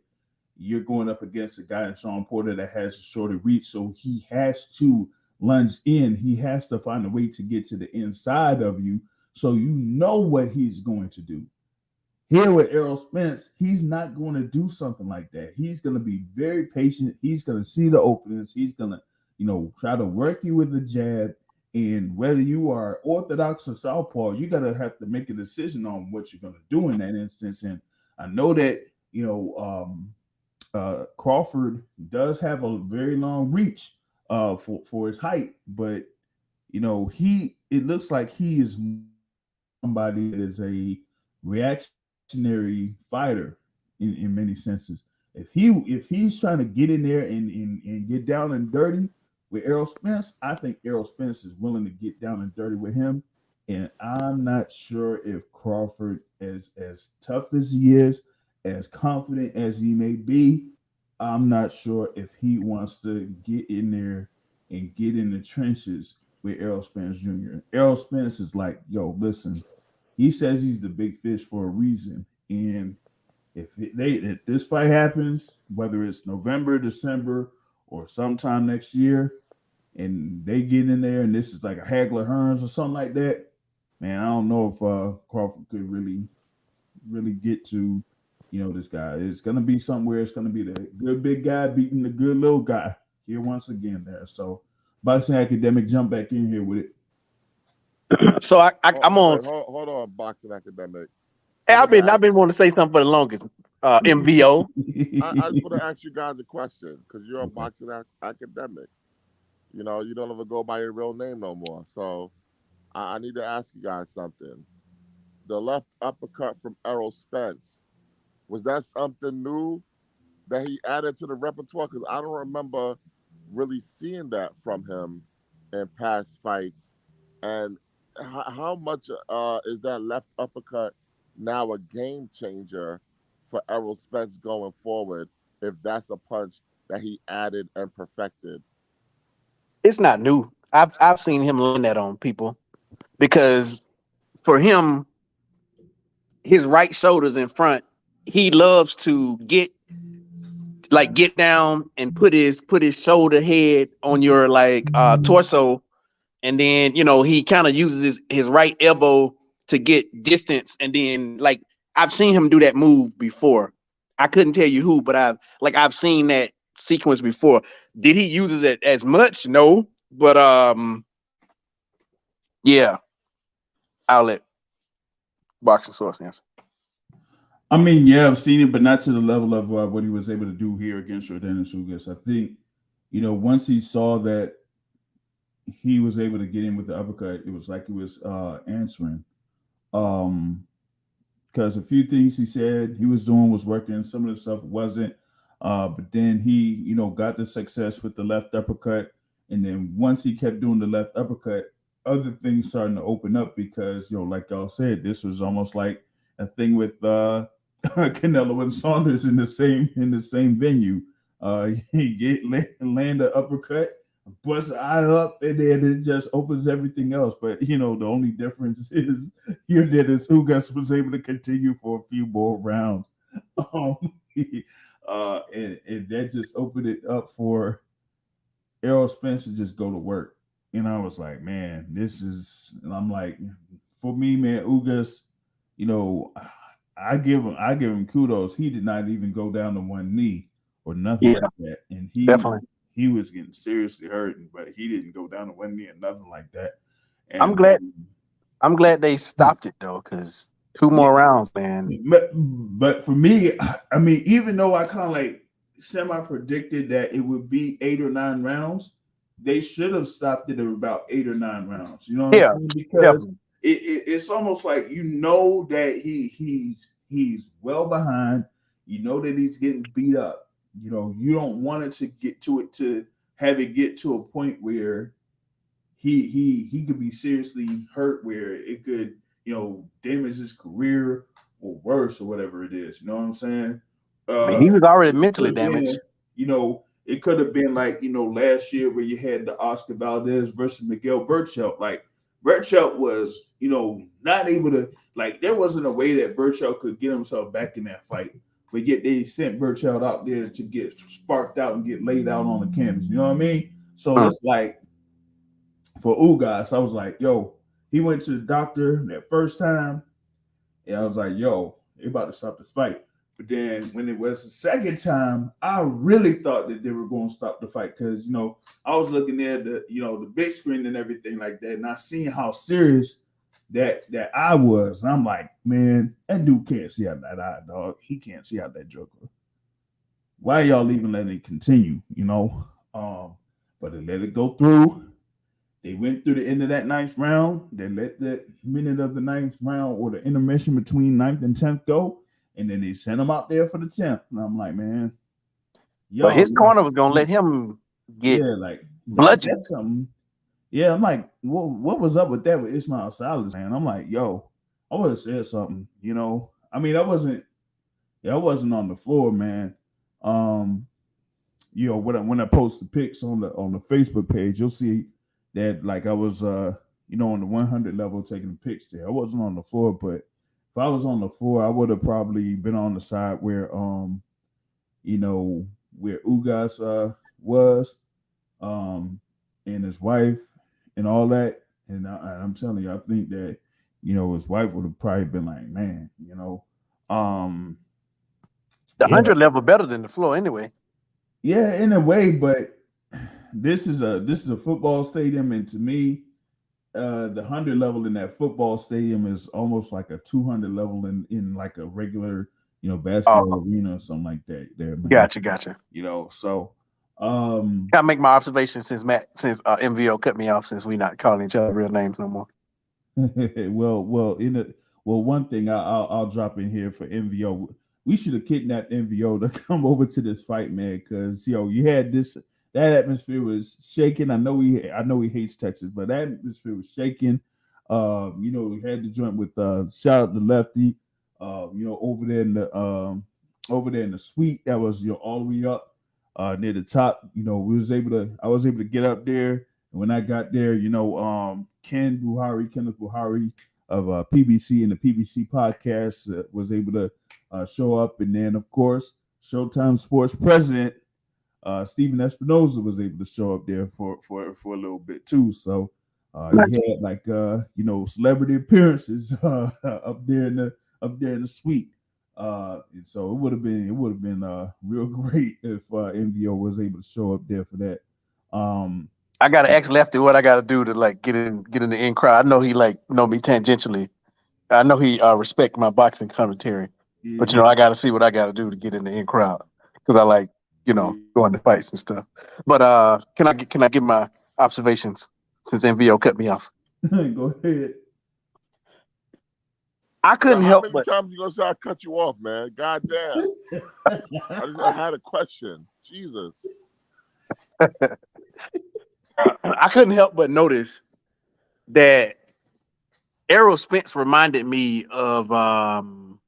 you're going up against a guy in Sean Porter that has a shorter reach, so he has to lunge in, he has to find a way to get to the inside of you so you know what he's going to do. Here with Errol Spence, he's not going to do something like that. He's going to be very patient. He's going to see the openings. He's going to, try to work you with the jab. And whether you are orthodox or southpaw, you got to have to make a decision on what you're going to do in that instance. And I know that, Crawford does have a very long reach for his height, but it looks like he is somebody that is a reactionary fighter in many senses. If he's trying to get in there and get down and dirty with Errol Spence, I think Errol Spence is willing to get down and dirty with him. And I'm not sure if Crawford, as tough as he is, as confident as he may be, I'm not sure if he wants to get in there and get in the trenches with Errol Spence Jr. Errol Spence is like, yo, listen, he says he's the big fish for a reason. And if this fight happens, whether it's November, December, or sometime next year, and they get in there and this is like a Hagler Hearns or something like that, man, I don't know if Crawford could really get to, this guy. It's going to be somewhere. It's going to be the good big guy beating the good little guy here once again there. So, Boxing Academic, jump back in here with it. So I'm on. Hold on, Boxing Academic. Hey, I've been wanting to say something for the longest. MVO. I just want to ask you guys a question because you're a Boxing Academic. You don't ever go by your real name no more. So I need to ask you guys something. The left uppercut from Errol Spence, was that something new that he added to the repertoire? Because I don't remember really seeing that from him in past fights. And how much is that left uppercut now a game changer for Errol Spence going forward if that's a punch that he added and perfected? It's not new. I've seen him land that on people because for him, his right shoulder's in front. He loves to get down and put his shoulder head on your torso, and then he kind of uses his right elbow to get distance, and then I've seen him do that move before. I couldn't tell you who, but I've seen that sequence before. Did he use it as much? No, but yeah. I'll let Boxing Source answer. I mean, yeah, I've seen it, but not to the level of what he was able to do here against Yordenis Ugas. I think, once he saw that he was able to get in with the uppercut, it was like he was answering. Because a few things he said he was doing was working, some of the stuff wasn't. But then he, got the success with the left uppercut. And then once he kept doing the left uppercut, other things starting to open up because, like y'all said, this was almost like a thing with Canelo and Saunders in the same venue. He land the uppercut, bust the eye up, and then it just opens everything else. But the only difference is Yordenis Ugas was able to continue for a few more rounds, and that just opened it up for Errol Spence to just go to work. And I was like, man, and I'm like, for me, man, Ugas, I give him kudos. He did not even go down to one knee or nothing like that. And he was getting seriously hurt, but he didn't go down to one knee or nothing like that. And I'm glad they stopped it though, because 2 more rounds, man. But for me, I mean, even though I kind of semi-predicted that it would be 8 or 9 rounds, they should have stopped it at about 8 or 9 rounds. You know what I'm saying? Because it's almost like that he's well behind. That he's getting beat up. You don't want it to get to have it get to a point where he could be seriously hurt, where it could damage his career or worse or whatever it is. You know what I'm saying? He was already mentally damaged. It could have been last year where you had the Oscar Valdez versus Miguel Berchelt. Berchelt was, not able to, there wasn't a way that Berchelt could get himself back in that fight. But yet they sent Berchelt out there to get sparked out and get laid out on the canvas. You know what I mean? So it's like, for Ugas, I was like, yo, he went to the doctor that first time, and I was like, yo, they about to stop this fight. But then when it was the second time, I really thought that they were going to stop the fight because, I was looking at the big screen and everything like that, and I seen how serious that I was. And I'm like, man, that dude can't see out that eye, dog. He can't see out that joker. Why y'all even letting it continue, But they let it go through. They went through the end of that ninth round. They let that minute of the ninth round or the intermission between ninth and 10th go. And then they sent him out there for the 10th. And I'm like, man. But his corner was going to let him get bludgeoned. That's something. Yeah, I'm like, what was up with that with Ismail Salas, man? I'm like, yo, I would have said something, I mean, I wasn't on the floor, man. When I post the pics on the Facebook page, you'll see that like I was on the 100 level taking the pics there. I wasn't on the floor, but if I was on the floor, I would have probably been on the side where where Ugas was, and his wife and all that. And I'm telling you, I think that his wife would have probably been like, man, the 100 level better than the floor anyway. Yeah, in a way, but this is a football stadium, and to me, the 100 level in that football stadium is almost like a 200 level in like a regular basketball arena or something like that. There, man. Gotcha. So gotta make my observation since MVO cut me off since we not calling each other real names no more. One thing I'll drop in here for MVO. We should have kidnapped MVO to come over to this fight, man, because you had that atmosphere was shaking. I know he hates Texas, but that atmosphere was shaking. We had the joint with shout out to Lefty, over there in the suite that was all the way up near the top. I was able to get up there, and when I got there, Kenneth Buhari of PBC and the PBC podcast was able to show up, and then of course Showtime Sports president Steven Espinoza was able to show up there for a little bit too. So he had like celebrity appearances up there in the suite. And so it would have been real great if MVO was able to show up there for that. I gotta ask Lefty what I gotta do to like get in the in crowd. I know he know me tangentially. I know he respect my boxing commentary, but I gotta see what I gotta do to get in the in crowd because I like going to fights and stuff. But can I give my observations since MVO cut me off? Go ahead. I couldn't help but. How many times you gonna say I cut you off, man? God damn. I had a question. Jesus. I couldn't help but notice that Errol Spence reminded me of Marvin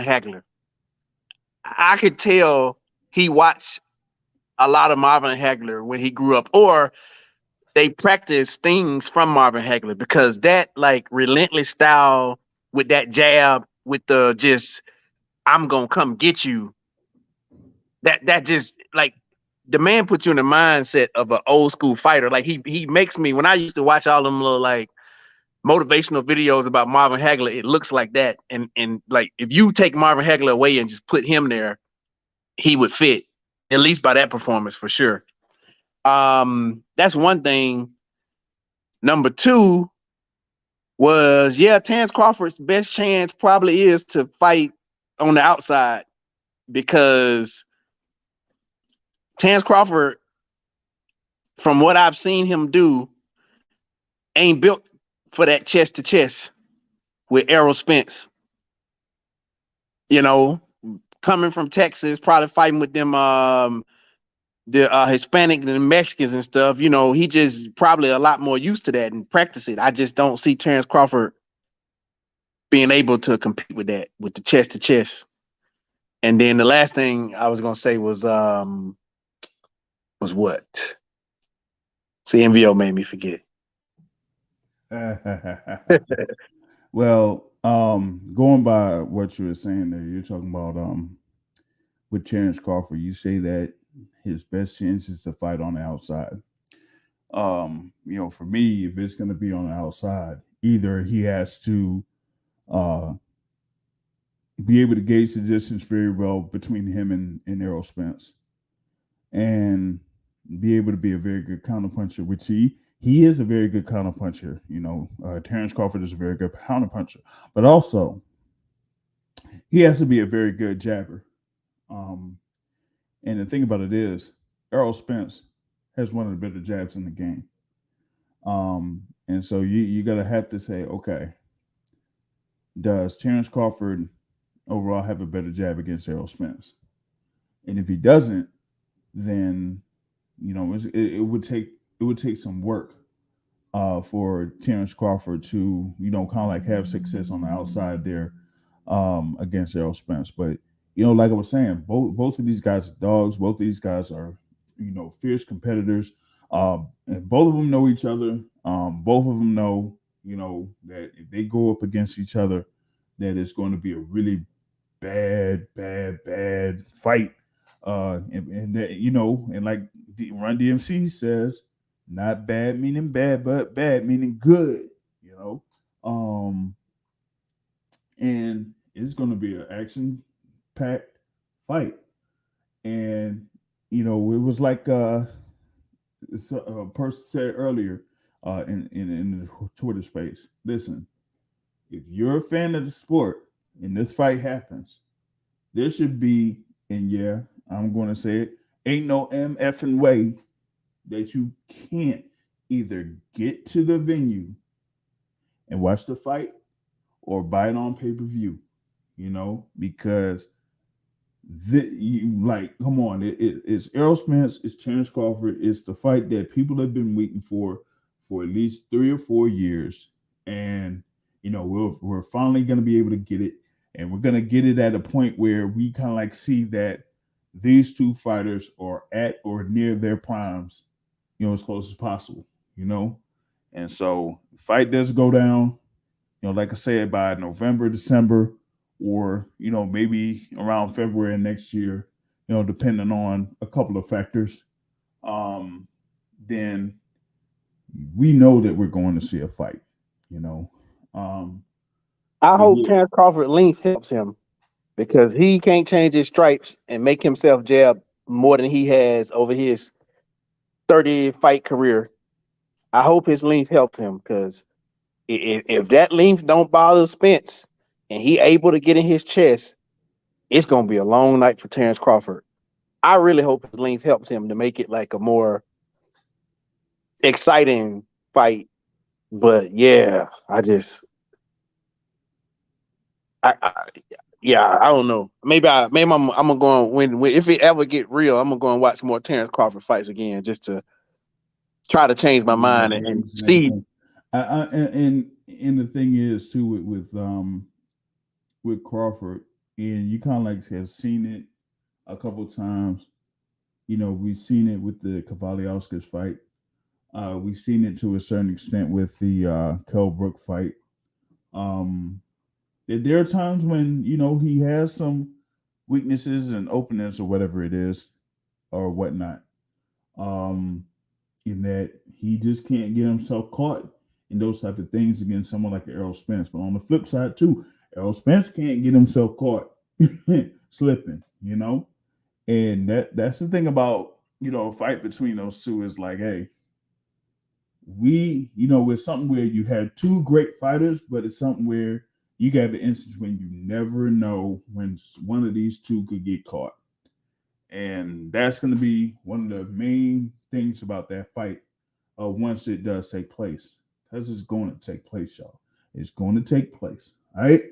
Hagler. I could tell he watched a lot of Marvin Hagler when he grew up, or they practiced things from Marvin Hagler, because that like relentless style with that jab, with the just I'm gonna come get you. That just like the man puts you in the mindset of an old school fighter. Like he makes me, when I used to watch all them little like motivational videos about Marvin Hagler, it looks like that. And like if you take Marvin Hagler away and just put him there, he would fit, at least by that performance for sure. That's one thing. Number two was, Terence Crawford's best chance probably is to fight on the outside, because Terence Crawford, from what I've seen him do, ain't built for that chest to chest with Errol Spence. Coming from Texas, probably fighting with them the Hispanic and the Mexicans and stuff, he just probably a lot more used to that and practice it. I just don't see Terence Crawford being able to compete with that, with the chest to chest. And then the last thing I was gonna say was what? See, MVO made me forget. Well, going by what you were saying there, you're talking about with Terence Crawford, you say that his best chance is to fight on the outside. for me, if it's going to be on the outside, either he has to uh, be able to gauge the distance very well between him and Errol Spence, and be able to be a very good counterpuncher, which he is a very good counterpuncher. Terence Crawford is a very good counterpuncher, but also he has to be a very good jabber. And the thing about it is, Errol Spence has one of the better jabs in the game. And so you gotta have to say, okay, does Terence Crawford overall have a better jab against Errol Spence? And if he doesn't, then it would take some work for Terence Crawford to kind of like have success on the outside there against Errol Spence. But like I was saying, both of these guys are dogs. Both of these guys are fierce competitors. And both of them know each other. Both of them know that if they go up against each other, that it's going to be a really bad fight. And that, and like Run DMC says, not bad meaning bad, but bad meaning good. And it's going to be an action-packed fight. And it was like a person said earlier in the Twitter space. Listen, if you're a fan of the sport and this fight happens, there should be, and yeah, I'm going to say it, ain't no MFing way that you can't either get to the venue and watch the fight or buy it on pay-per-view, because come on, it's Errol Spence, it's Terence Crawford, it's the fight that people have been waiting for at least 3 or 4 years, and we're finally going to be able to get it, and we're going to get it at a point where we kind of like see that these two fighters are at or near their primes, as close as possible, and so the fight does go down, like I said, by November, December, or maybe around February next year, depending on a couple of factors, then we know that we're going to see a fight. I hope Terence Crawford length helps him, because he can't change his stripes and make himself jab more than he has over his 30 fight career. I hope his length helps him, because if that length don't bother Spence and he able to get in his chest, it's gonna be a long night for Terence Crawford. I really hope his length helps him to make it like a more exciting fight. But yeah, I don't know. Maybe I'm gonna go when if it ever get real, I'm gonna go and watch more Terence Crawford fights again, just to try to change my mind and see. And the thing is too with Crawford, and you kind of like have seen it a couple times. We've seen it with the Cavalli-Oscars fight. We've seen it to a certain extent with the Kell Brook fight. There are times when he has some weaknesses and openings or whatever it is or whatnot. In that he just can't get himself caught in those type of things against someone like Errol Spence. But on the flip side too, Errol Spence can't get himself caught slipping, and that's the thing about a fight between those two is like, hey, it's something where you have two great fighters, but it's something where you got the instance when you never know when one of these two could get caught. And that's going to be one of the main things about that fight once it does take place. Because it's going to take place, y'all. It's going to take place. All right?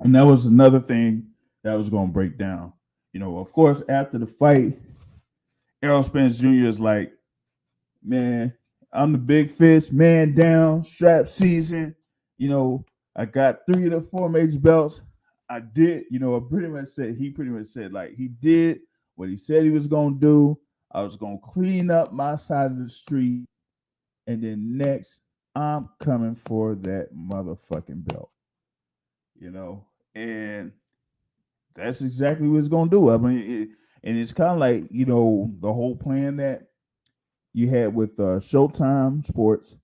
And that was another thing that was going to break down. Of course, after the fight, Errol Spence Jr. is like, man, I'm the big fish, man down, strap season. I got 3 of the 4 major belts. I did, he pretty much said like he did what he said he was going to do. I was going to clean up my side of the street. And then next, I'm coming for that motherfucking belt. And that's exactly what it's going to do. I mean, and it's kind of like, the whole plan that you had with Showtime Sports,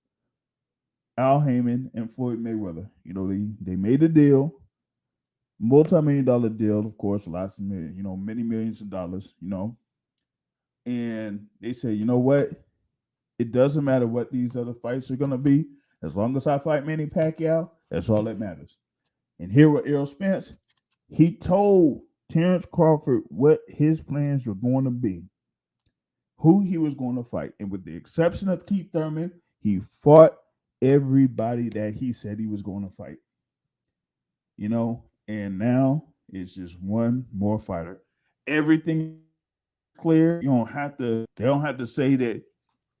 Al Heyman, and Floyd Mayweather. They made a deal, multi-million-dollar deal, of course, lots of many millions of dollars. And they say, you know what? It doesn't matter what these other fights are gonna be, as long as I fight Manny Pacquiao, that's all that matters. And here with Errol Spence, he told Terence Crawford what his plans were going to be, who he was going to fight. And with the exception of Keith Thurman, he fought everybody that he said he was going to fight. And now it's just one more fighter. Everything clear. They don't have to say that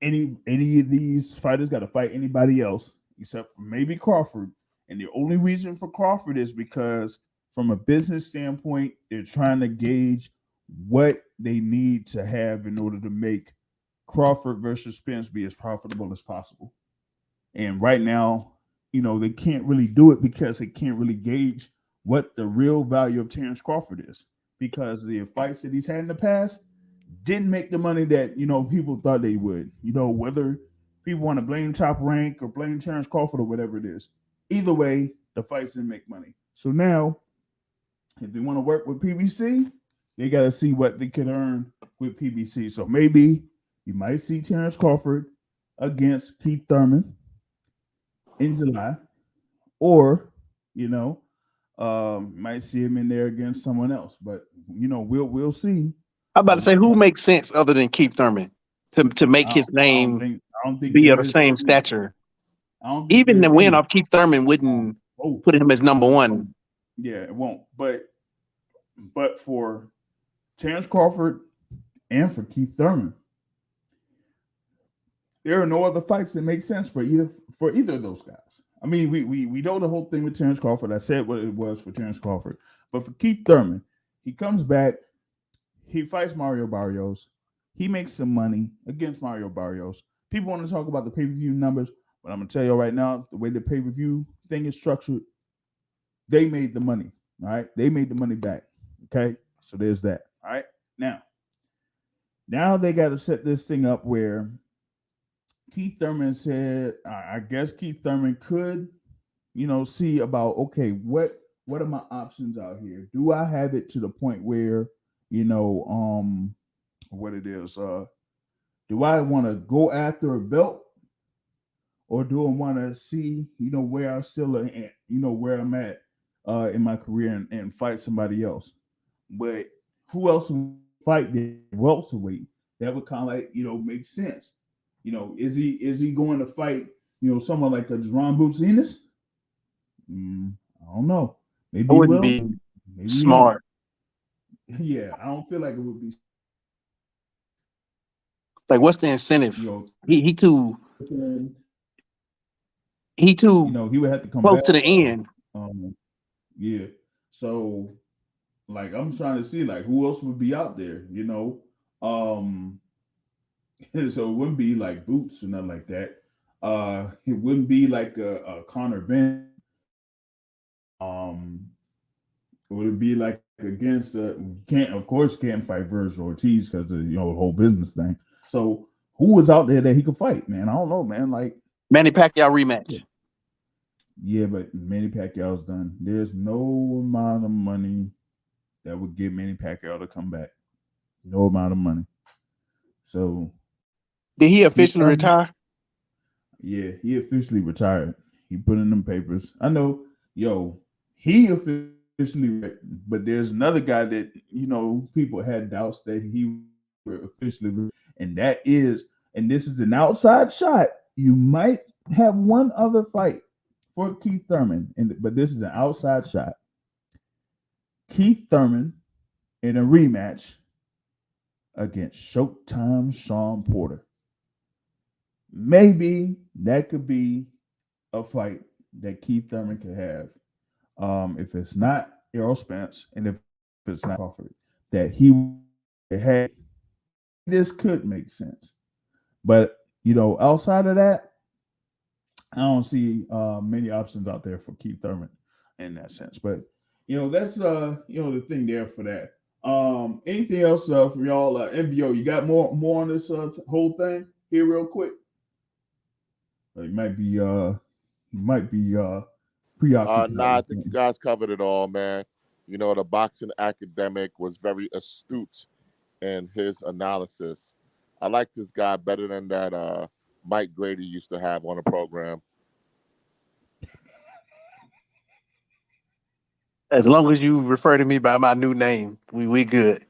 any of these fighters got to fight anybody else except for maybe Crawford. And the only reason for Crawford is because from a business standpoint, they're trying to gauge what they need to have in order to make Crawford versus Spence be as profitable as possible. And right now, they can't really do it because they can't really gauge what the real value of Terence Crawford is, because the fights that he's had in the past didn't make the money that people thought they would. Whether people want to blame Top Rank or blame Terence Crawford or whatever it is, either way, the fights didn't make money. So now, if they want to work with PBC, they got to see what they can earn with PBC. So maybe you might see Terence Crawford against Keith Thurman in July, or might see him in there against someone else. But we'll see. I'm about to say, who makes sense other than Keith Thurman to make his name I don't think be of there the is same any. stature? I don't think Even the there's win any. off Keith Thurman wouldn't put him as number one. Yeah, it won't. But for Terence Crawford and for Keith Thurman, there are no other fights that make sense for either of those guys. I mean, we know the whole thing with Terence Crawford. I said what it was for Terence Crawford, but for Keith Thurman, he comes back, he fights Mario Barrios, he makes some money against Mario Barrios. People want to talk about the pay-per-view numbers, but I'm gonna tell you right now, the way the pay-per-view thing is structured, they made the money. All right, they made the money back. Okay, so there's that. All right, now they got to set this thing up where Keith Thurman said, I guess Keith Thurman could, see about, okay, what are my options out here? Do I have it to the point where, what it is? Do I want to go after a belt, or do I want to see, where I'm still at, where I'm at in my career and fight somebody else? But who else would fight the welterweight? That would kind of like, make sense. Is he going to fight, someone like a Jerome Bucinas? I don't know. Maybe It he wouldn't will. be Maybe smart. Yeah, I don't feel like it would be. Like, what's the incentive? He too he would have to come close back. to the end. Yeah. So, like, I'm trying to see like who else would be out there. So it wouldn't be like Boots or nothing like that. It wouldn't be like a Connor Ben. Would it be like against can't fight Virgil Ortiz because of the whole business thing. So who was out there that he could fight, man? I don't know, man. Like Manny Pacquiao rematch. Yeah, but Manny Pacquiao's done. There's no amount of money that would get Manny Pacquiao to come back. No amount of money. So did he officially retire? Yeah, he officially retired. He put in them papers. I know, he officially, but there's another guy that people had doubts that he were officially, and this is an outside shot. You might have one other fight for Keith Thurman, but this is an outside shot. Keith Thurman in a rematch against Showtime Sean Porter. Maybe that could be a fight that Keith Thurman could have. If it's not Errol Spence and if it's not Crawford, that he had, this could make sense. But outside of that, I don't see many options out there for Keith Thurman in that sense. But that's the thing there for that. Anything else from y'all? MVO, you got more on this whole thing? here real quick? He might be preoccupied. Nah, I think you guys covered it all, man. You know, the boxing academic was very astute in his analysis. I like this guy better than that Mike Grady used to have on the program. As long as you refer to me by my new name, we good.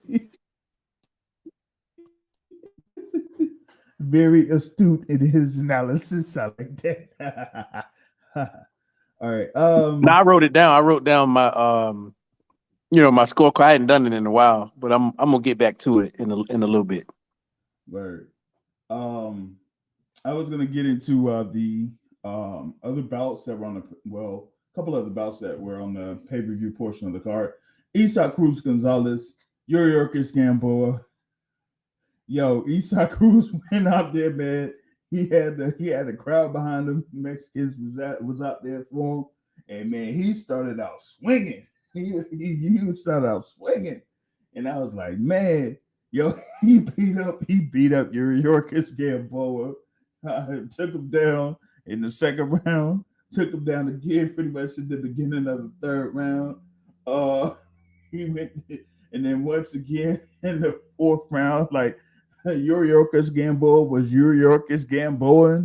Very astute in his analysis. I like that. All right. Now I wrote it down. I wrote down my my scorecard. I hadn't done it in a while, but I'm gonna get back to it in a little bit. Word. I was gonna get into the other bouts that were on a couple other bouts that were on the pay-per-view portion of the card. Isaac Cruz Gonzalez, Yordenis Gamboa. Yo, Isaac Cruz went out there, man. He had the crowd behind him. Mexicans was out there for him, and man, he started out swinging. He started out swinging, and I was like, man, yo, he beat up Yordenis Gamboa. Took him down in the second round. Took him down again, pretty much at the beginning of the third round. He went, and then once again in the fourth round, like Yordenis Gamboa was Yordenis Gamboa,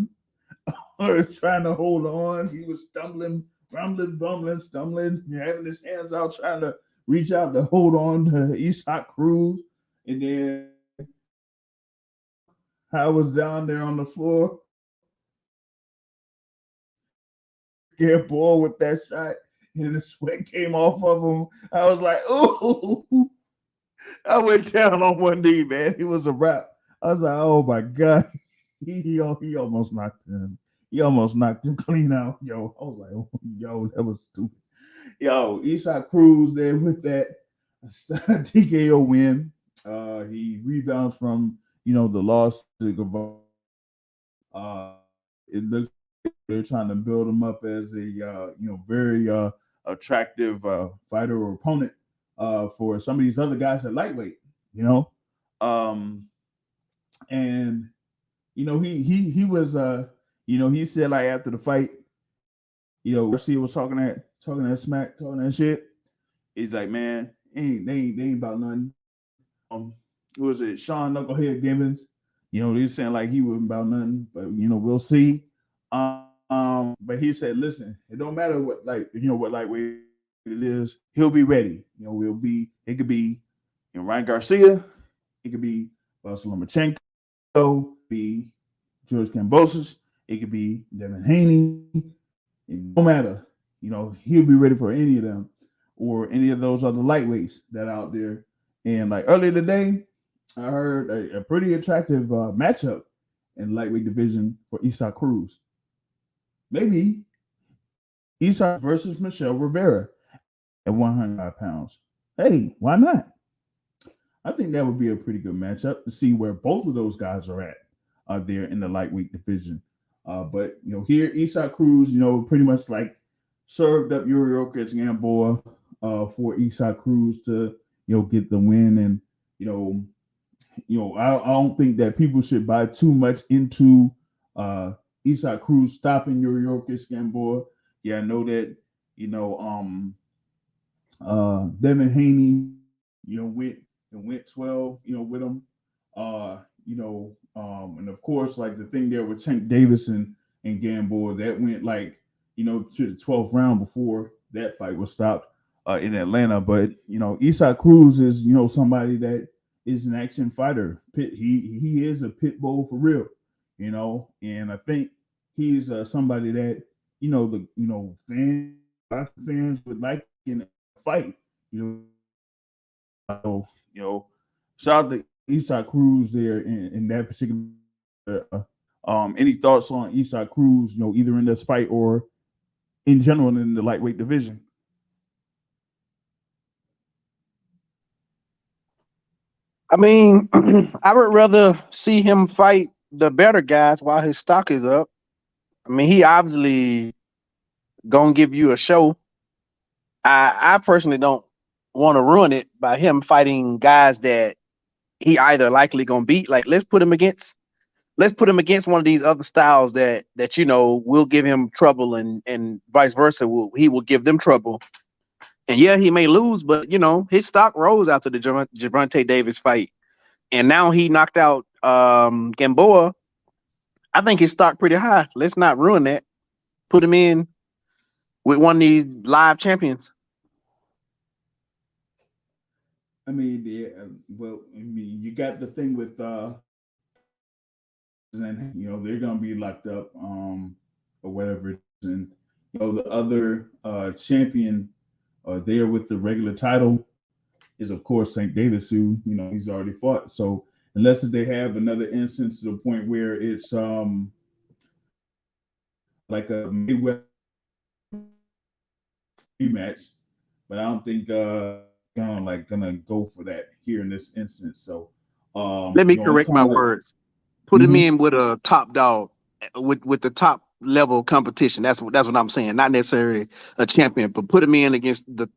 trying to hold on. He was stumbling, rumbling, bumbling, stumbling, having his hands out, trying to reach out to hold on to Isaac Cruz. And then I was down there on the floor. Gamboa with that shot, and the sweat came off of him. I was like, ooh. I went down on one knee, man. It was a wrap. I was like, oh my God. He almost knocked him. He almost knocked him clean out. Yo, I was like, oh, yo, that was stupid. Yo, Isaac Cruz there with that TKO win. He rebounds from, the loss to Guevara. It looks like they're trying to build him up as a, very attractive fighter or opponent for some of these other guys at lightweight, and he was he said, like, after the fight, Garcia was talking that smack, talking that shit. He's like, man, they ain't about nothing. Who was it? Sean Knucklehead Gibbons. He's saying like he wasn't about nothing, but we'll see. But he said, listen, it don't matter what what lightweight it is, he'll be ready. It could be Ryan Garcia, it could be Vasyl Lomachenko, be George Kambosos, it could be Devin Haney. It don't matter. He'll be ready for any of them or any of those other lightweights that are out there. And like earlier today, I heard a pretty attractive matchup in the lightweight division for Isaac Cruz. Maybe Isaac versus Michelle Rivera at 105 pounds. Hey, why not? I think that would be a pretty good matchup to see where both of those guys are at there in the lightweight division. But here Isaac Cruz, pretty much like served up Yordenis Gamboa for Isaac Cruz to get the win. And I don't think that people should buy too much into Isaac Cruz stopping Yordenis Gamboa. Yeah, I know that Devin Haney went 12 with him. And of course, like the thing there with Tank Davis and Gamboa, that went like to the 12th round before that fight was stopped in Atlanta. But Isaac Cruz is somebody that is an action fighter. He is a pit bull for real, and I think he's somebody that fans would like in a fight. Shout out to Isaac Cruz there in that particular. Any thoughts on Isaac Cruz? Either in this fight or in general in the lightweight division. I mean, I would rather see him fight the better guys while his stock is up. I mean, he obviously gonna give you a show. I personally don't want to ruin it by him fighting guys that he either likely gonna beat. Like, let's put him against let's put him against one of these other styles that you know will give him trouble, and vice versa. He will give them trouble. And yeah, he may lose, but you know his stock rose after the Gervonta Davis fight, and now he knocked out Gamboa. I think his stock pretty high. Let's not ruin that. Put him in with one of these live champions. I mean, yeah, well, I mean, you got the thing with and you know they're gonna be locked up, or whatever. And you know the other champion there with the regular title is of course St. Davis, who you know he's already fought. So unless they have another instance to the point where it's like a Mayweather rematch, but I don't think gonna go for that here in this instance. So Let me you know, I'm correct my kind of like, words. Put him in with a top dog, with the top level competition. That's what I'm saying. Not necessarily a champion, but put him in against the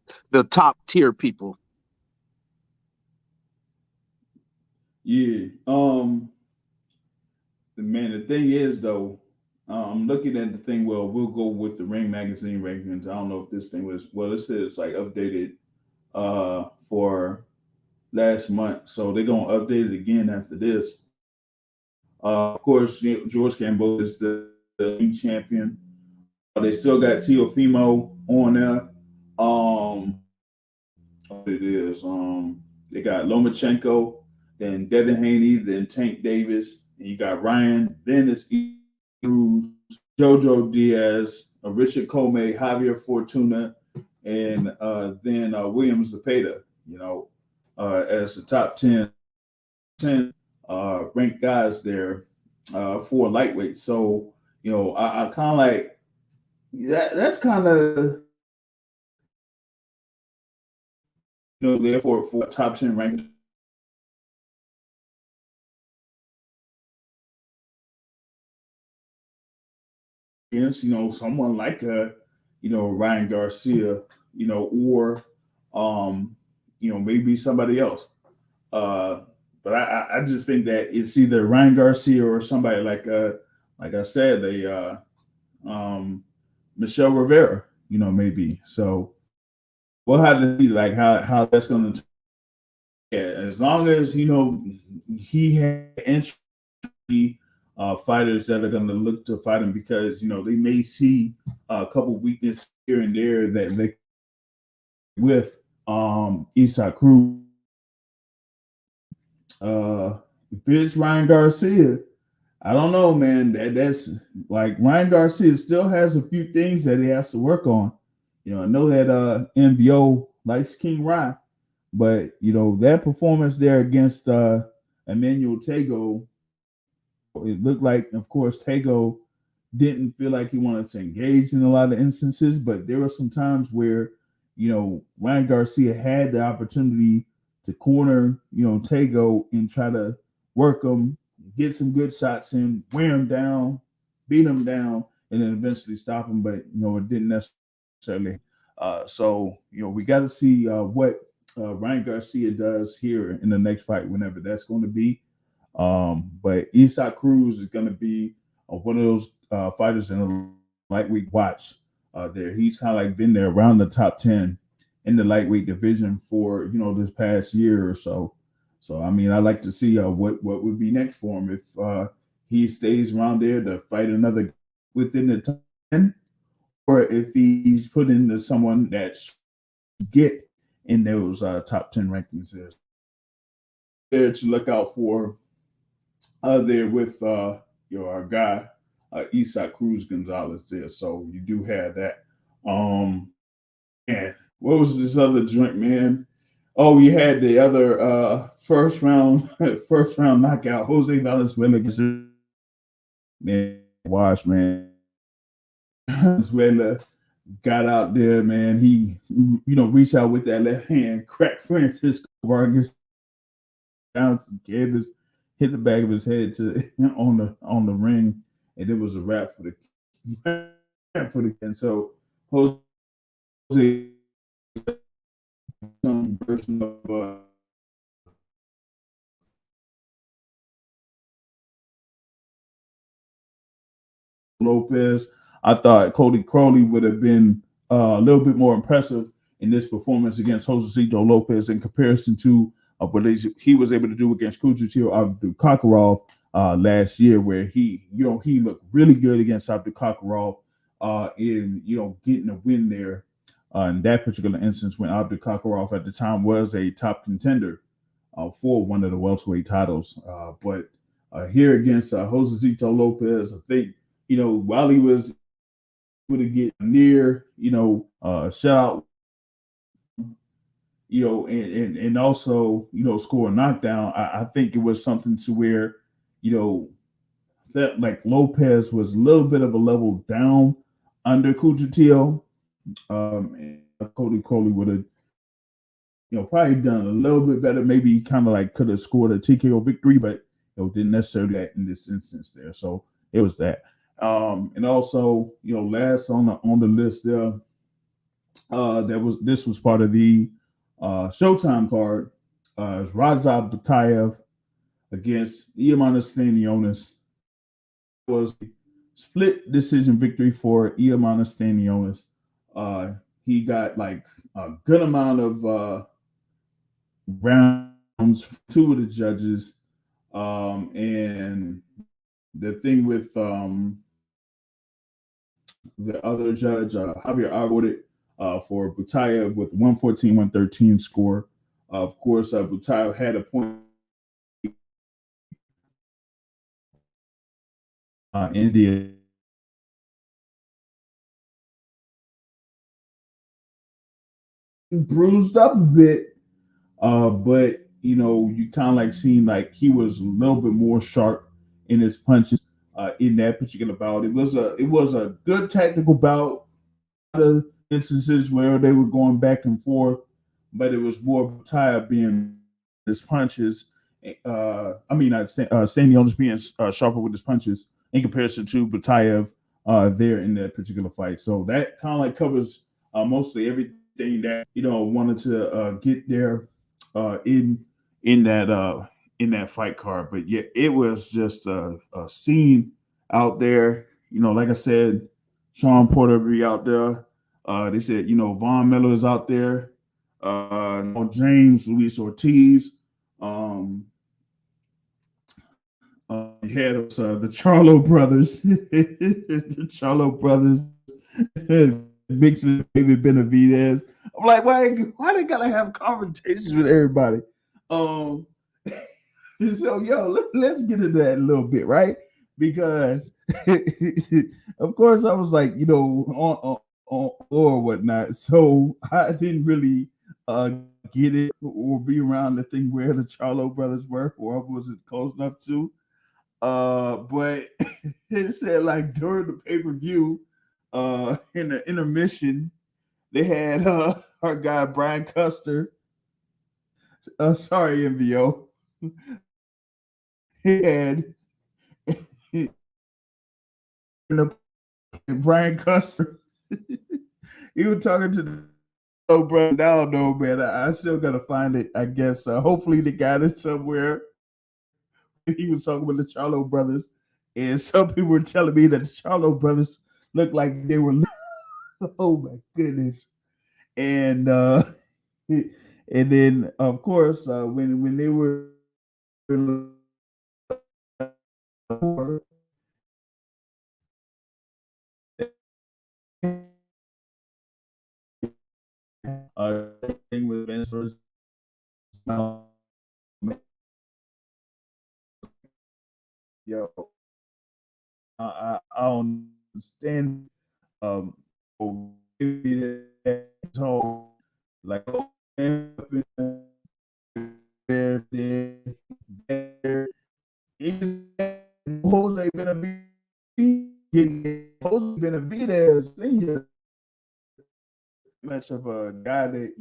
top tier people. yeah. Man, the thing is though, I'm looking at the thing. Well, we'll go with the Ring Magazine rankings. I don't know if this thing was well. It says like updated for last month, so they're gonna update it again after this. Of course, George Campbell is the new champion. They still got Teofimo on there. What it is. They got Lomachenko, then Devin Haney, then Tank Davis, and you got Ryan. Then it's Cruz, Jojo Diaz, Richard Comey, Javier Fortuna, and then Williams Zepeda. You know, as the top 10 ranked guys there for lightweight. So you know, I kind of like that. That's kind of you know, therefore for top 10 ranked. You know, someone like you know, Ryan Garcia, you know, or you know, maybe somebody else. Uh, but I just think that it's either Ryan Garcia or somebody like I said, Michelle Rivera, you know, maybe. So we'll have to see like how that's gonna as long as you know he had entry fighters that are going to look to fight him because you know they may see a couple weaknesses here and there that they with Isaac Cruz. If it's Ryan Garcia, I don't know, man. That's like Ryan Garcia still has a few things that he has to work on. You know, I know that NVO likes King Rye, but you know that performance there against Emmanuel Tego, it looked like, of course, Tego didn't feel like he wanted to engage in a lot of instances, but there were some times where, you know, Ryan Garcia had the opportunity to corner, you know, Tego and try to work him, get some good shots in, wear him down, beat him down, and then eventually stop him. But, you know, it didn't necessarily. So, you know, we got to see what Ryan Garcia does here in the next fight, whenever that's going to be. But Isaac Cruz is going to be one of those fighters in the lightweight watch there. He's kind of like been there around the top 10 in the lightweight division for, you know, this past year or so. So, I mean, I like to see what would be next for him if he stays around there to fight another within the top 10, or if he's put into someone that's get in those top 10 rankings there to look out for there with your guy Isaac Cruz Gonzalez there. So you do have that. And what was this other joint, man? Oh, you had the other first round first round knockout, Jose Valenzuela. Man, watch, man. Venezuela got out there, man. He, you know, reached out with that left hand, cracked Francisco Vargas down to Gavis, hit the back of his head to on the ring, and it was a wrap for the and so Jose some version of Lopez. I thought Cody Crowley would have been a little bit more impressive in this performance against Josecito Lopez in comparison to what he was able to do against Kujutil Abdul last year, where he looked really good against Abdul in getting a win there. In that particular instance, when Abdul at the time was a top contender for one of the welterweight titles, but here against Josecito Lopez, I think while he was able to get near, shutout, and also score a knockdown. I think it was something to where that like Lopez was a little bit of a level down under Kujutil. And Cody Crowley would have probably done a little bit better. Maybe kind of like could have scored a TKO victory, but didn't necessarily that in this instance there. So it was that. And also, last on the list there, this was part of the Showtime card. Is Razab Butayev against Iamana Stanionis. Was a split decision victory for Iamana Stanionis. He got like a good amount of rounds from two of the judges. And the thing with the other judge, Javier Agudit, for Butayev with 114-113 score. Of course, Butayev had a point India. Bruised up a bit, but you kind of like seen like he was a little bit more sharp in his punches in that particular bout. It was a good technical bout. Instances where they were going back and forth, but it was more Butayev being his punches. Stanionis being sharper with his punches in comparison to Butayev there in that particular fight. So that kind of like covers mostly everything that wanted to get there in that fight card. But yeah, it was just a scene out there. Like I said, Sean Porter be out there. They said, Von Miller is out there. James Luis Ortiz. You had the Charlo brothers. The Charlo brothers. Mixing David Benavidez. I'm like, why they gotta have conversations with everybody? So let's get into that a little bit, right? Because of course I was like, on or whatnot. So I didn't really get it or be around the thing where the Charlo brothers were, or I wasn't close enough to. But it said like during the pay-per-view, in the intermission, they had our guy Brian Custer. Sorry, MVO. He had Brian Custer. He was talking to the brother. I don't know, man. I still gotta find it. I guess. Hopefully, they got it somewhere. He was talking with the Charlo brothers, and some people were telling me that the Charlo brothers looked like they were. Oh my goodness! And and then of course when they were thing with Vince versus yo, I don't understand. So like Jose Benavidez much of a guy that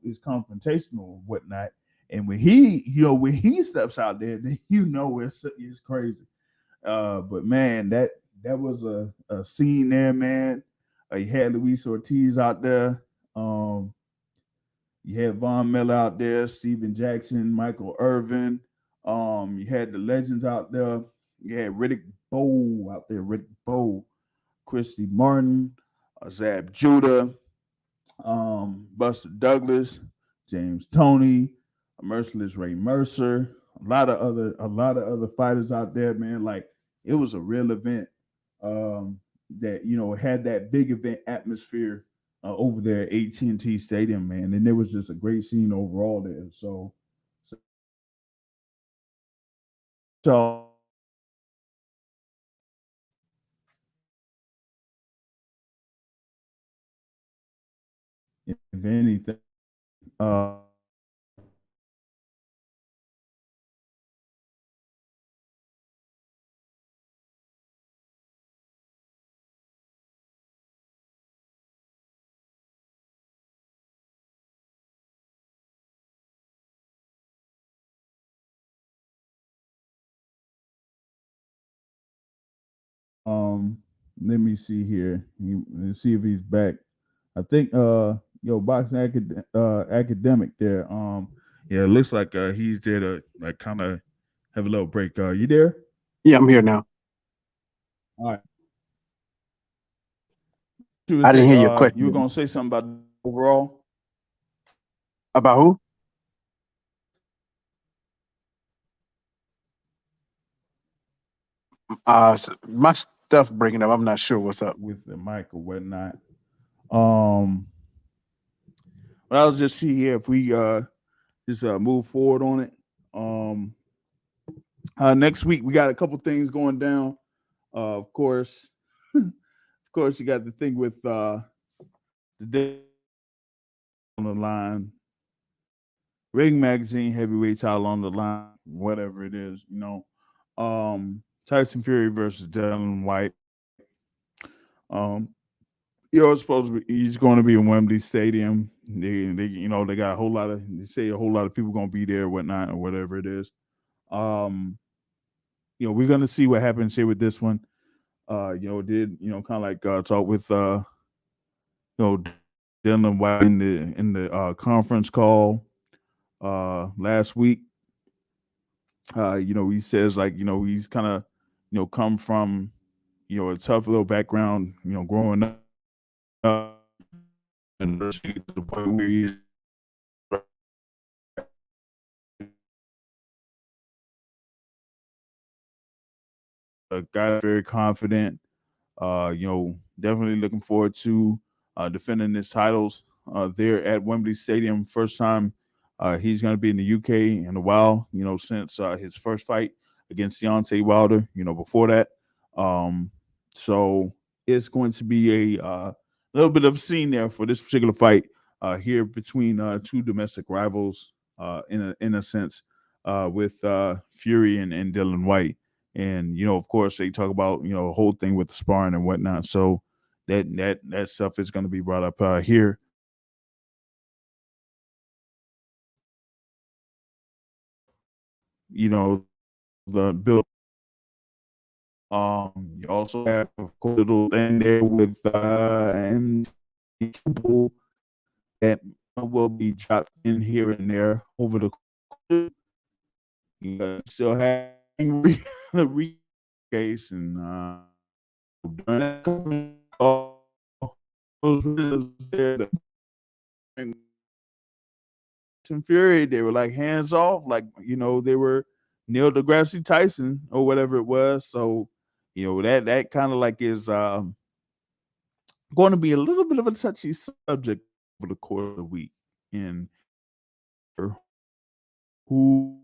is confrontational and whatnot. And when he steps out there, then it's crazy. But man, that was a scene there, man. You had Luis Ortiz out there. You had Von Miller out there, Steven Jackson, Michael Irvin. You had the legends out there. You had Riddick Bowe out there, Riddick Bowe. Christy Martin, Zab Judah, Buster Douglas, James Toney, Merciless Ray Mercer, a lot of other fighters out there, man. Like it was a real event that had that big event atmosphere over there at AT&T Stadium, man, and it was just a great scene overall there. So if anything, uh, um, let me see here. Let's see if he's back. I think boxing academic there. Yeah, it looks like he's there to like kind of have a little break. You there? Yeah, I'm here now. All right. You would I didn't say hear your you were question. gonna say something about overall. About who? My stuff breaking up. I'm not sure what's up. With the mic or whatnot. Um, but I'll just see here if we just move forward on it. Um, Next week we got a couple things going down. Of course, of course, you got the thing with the day on the line, Ring Magazine heavyweight title on the line, whatever it is, Tyson Fury versus Dylan White. Um, it's supposed to be he's going to be in Wembley Stadium. They got a whole lot of they say a whole lot of people going to be there, whatnot, or whatever it is. Um, we're gonna see what happens here with this one. Did kind of like talk with Dylan White in the conference call last week. He says like he's kind of come from a tough little background, growing up and to the point where he's a guy very confident. Definitely looking forward to defending his titles there at Wembley Stadium. First time he's going to be in the UK in a while. Since his first fight against Deontay Wilder. Before that, um, so it's going to be a little bit of a scene there for this particular fight here between two domestic rivals. In a sense, with Fury and Dylan White. And of course, they talk about the whole thing with the sparring and whatnot. So that stuff is going to be brought up here. The build. You also have of course, a little thing there with and people that will be dropped in here and there over the course. You still have the case and during that call, those there Fury, they were like hands off, like they were Neil deGrasse Tyson or whatever it was. So that kind of like is going to be a little bit of a touchy subject over the course of the week, and who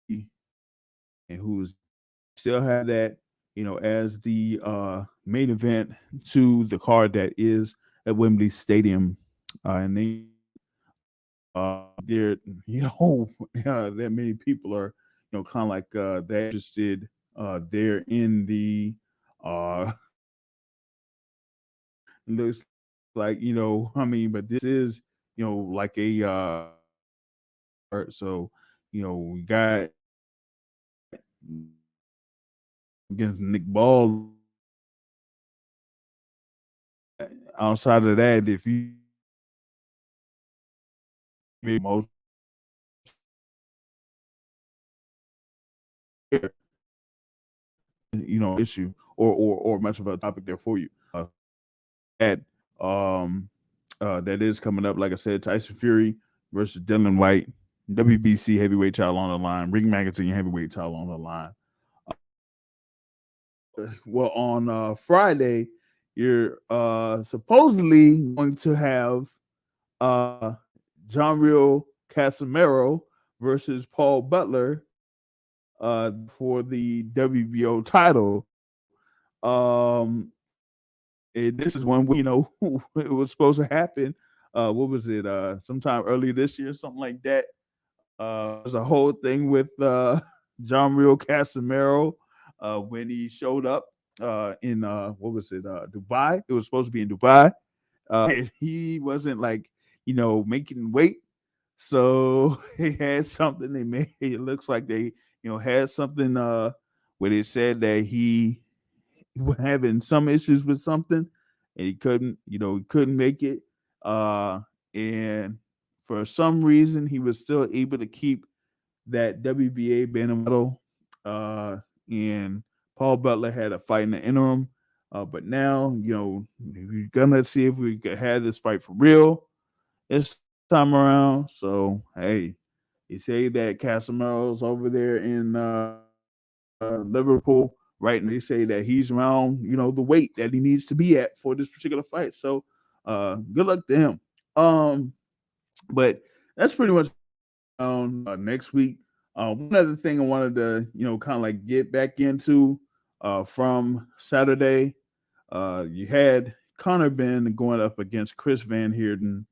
and who's still have that as the main event to the card that is at Wembley Stadium, and they there that many people are kind of like that interested there in the looks like but this is like a so we got against Nick Ball. Outside of that, if you most issue or much of a topic there for you. that that is coming up. Like I said, Tyson Fury versus Dylan White, WBC heavyweight title on the line, Ring Magazine heavyweight title on the line. Well, on Friday, you're supposedly going to have John Real Casamaro versus Paul Butler for the WBO title. And this is one it was supposed to happen. What was it? Sometime earlier this year, something like that. There's a whole thing with John Real Casamaro when he showed up in what was it? Dubai. It was supposed to be in Dubai. And he wasn't like making weight, so he had something. They made it looks like they had something where they said that he was having some issues with something, and he couldn't make it. And for some reason, he was still able to keep that WBA bantamweight. And Paul Butler had a fight in the interim. But now, we're gonna see if we could have this fight for real this time around. So hey, you say that Casamaro's over there in Liverpool, right? And they say that he's around, the weight that he needs to be at for this particular fight. So good luck to him. But that's pretty much on next week. One other thing I wanted to, kind of like get back into from Saturday, you had Connor Ben going up against Chris Van Heerden,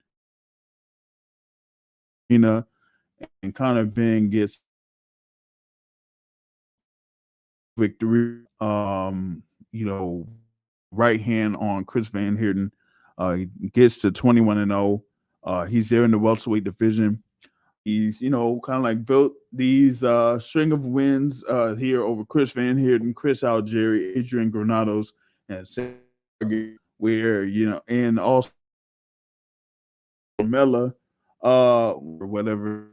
and Connor Ben gets victory. Right hand on Chris Van Heerden. He gets to 21-0. He's there in the welterweight division. He's, kind of like built these string of wins here over Chris Van Heerden, Chris Algieri, Adrian Granados, and where, and also Mella, or whatever.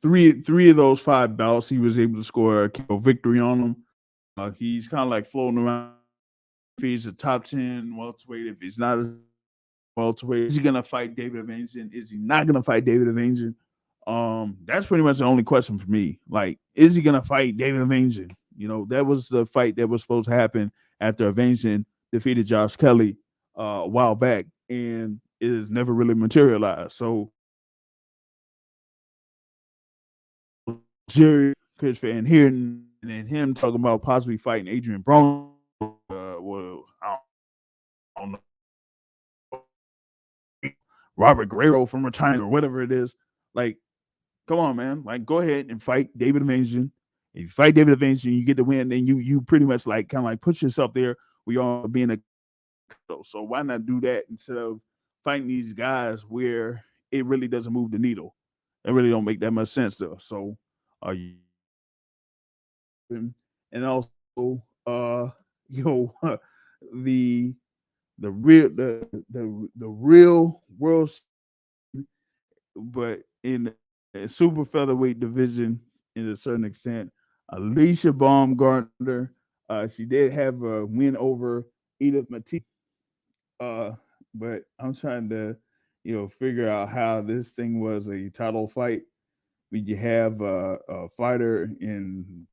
Three of those 5 bouts, he was able to score a victory on them. He's kind of like floating around. If he's a top 10 welterweight, if he's not a welterweight, is he gonna fight David Evangeline? Is he not gonna fight David Evangeline? That's pretty much the only question for me. Like, is he gonna fight David Evangeline? That was the fight that was supposed to happen after Evangeline defeated Josh Kelly a while back, and it has never really materialized. So Jerry, Chris Van Heerden, and then him talking about possibly fighting Adrian Brown. Well, I don't know, Robert Guerrero from retirement or whatever it is. Like, come on, man. Like, go ahead and fight David Evangeline. If you fight David Evangeline, you get the win, then you pretty much like kind of like put yourself there. We are being a so why not do that instead of fighting these guys where it really doesn't move the needle? It really don't make that much sense though. So and also the the real world, but in the super featherweight division in a certain extent, Alicia Baumgartner, she did have a win over Edith Matisse, but I'm trying to figure out how this thing was a title fight. You have a fighter in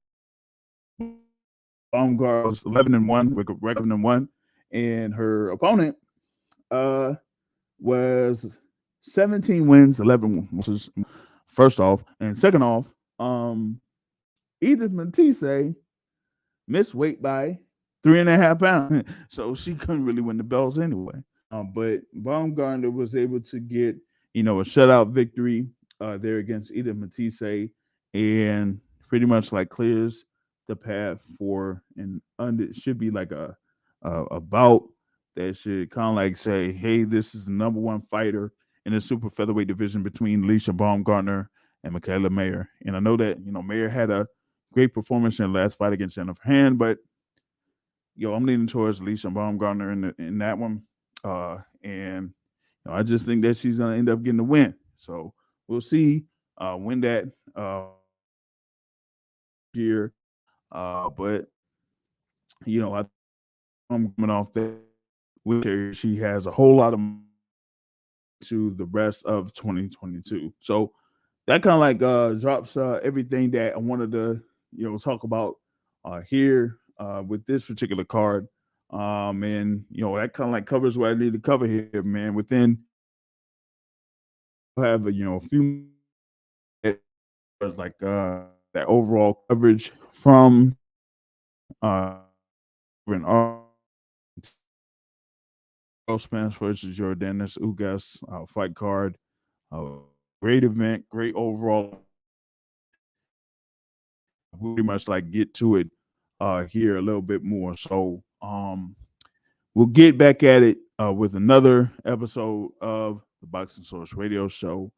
Baumgart was 11-1 with a record 11-1, and her opponent was 17 wins, 11 losses. First off, and second off, Edith Matisse missed weight by 3.5 pounds, so she couldn't really win the belts anyway. But Baumgartner was able to get a shutout victory there against Edith Matisse, and pretty much like clears the path for should be like a bout that should kind of like say, hey, this is the number one fighter in the super featherweight division between Alicia Baumgartner and Michaela Mayer. And I know that Mayer had a great performance in the last fight against Jennifer Hand, but I'm leaning towards Alicia Baumgartner in that one. And I just think that she's gonna end up getting the win. So we'll see when that year. But I coming off that with her. She has a whole lot of to the rest of 2022. So that kind of like drops everything that I wanted to talk about here with this particular card. And that kind of like covers what I need to cover here, man. Within have a few like that overall coverage from Errol Spence versus Yordenis Ugas fight card. Great event, great overall. Pretty much like get to it here a little bit more. So we'll get back at it with another episode of the Boxing Source Radio Show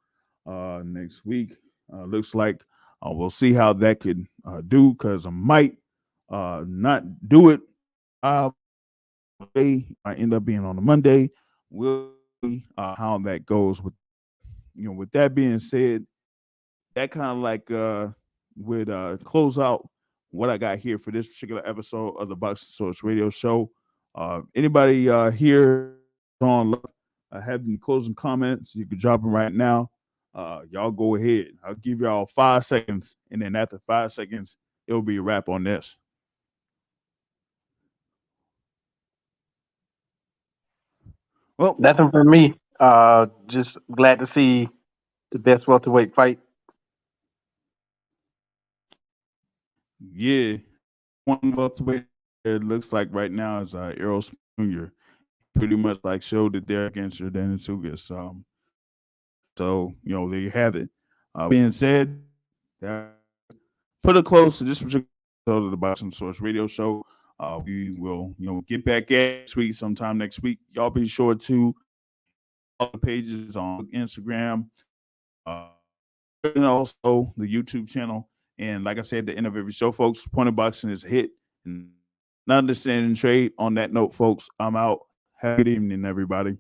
next week. Looks like we'll see how that could do, because I might not do it. I end up being on a Monday. We'll see how that goes. With that being said, that kind of like would close out what I got here for this particular episode of the Boxing Source Radio Show. Anybody here on have any closing comments? You can drop them right now. Y'all go ahead. I'll give y'all 5 seconds, and then after 5 seconds, it'll be a wrap on this. Well, nothing for me. Just glad to see the best welterweight fight. Yeah, one welterweight it looks like right now is Errol Spence Jr. Pretty much like showed it there against Yordenis Ugas. So there you have it. Being said, put a close to this particular episode of the Boxing Source Radio Show. We will get back at next week, sometime next week. Y'all be sure to follow the pages on Instagram, and also the YouTube channel. And like I said at the end of every show, folks, Point of Boxing is a hit. And not understanding trade. On that note, folks, I'm out. Have a good evening, everybody.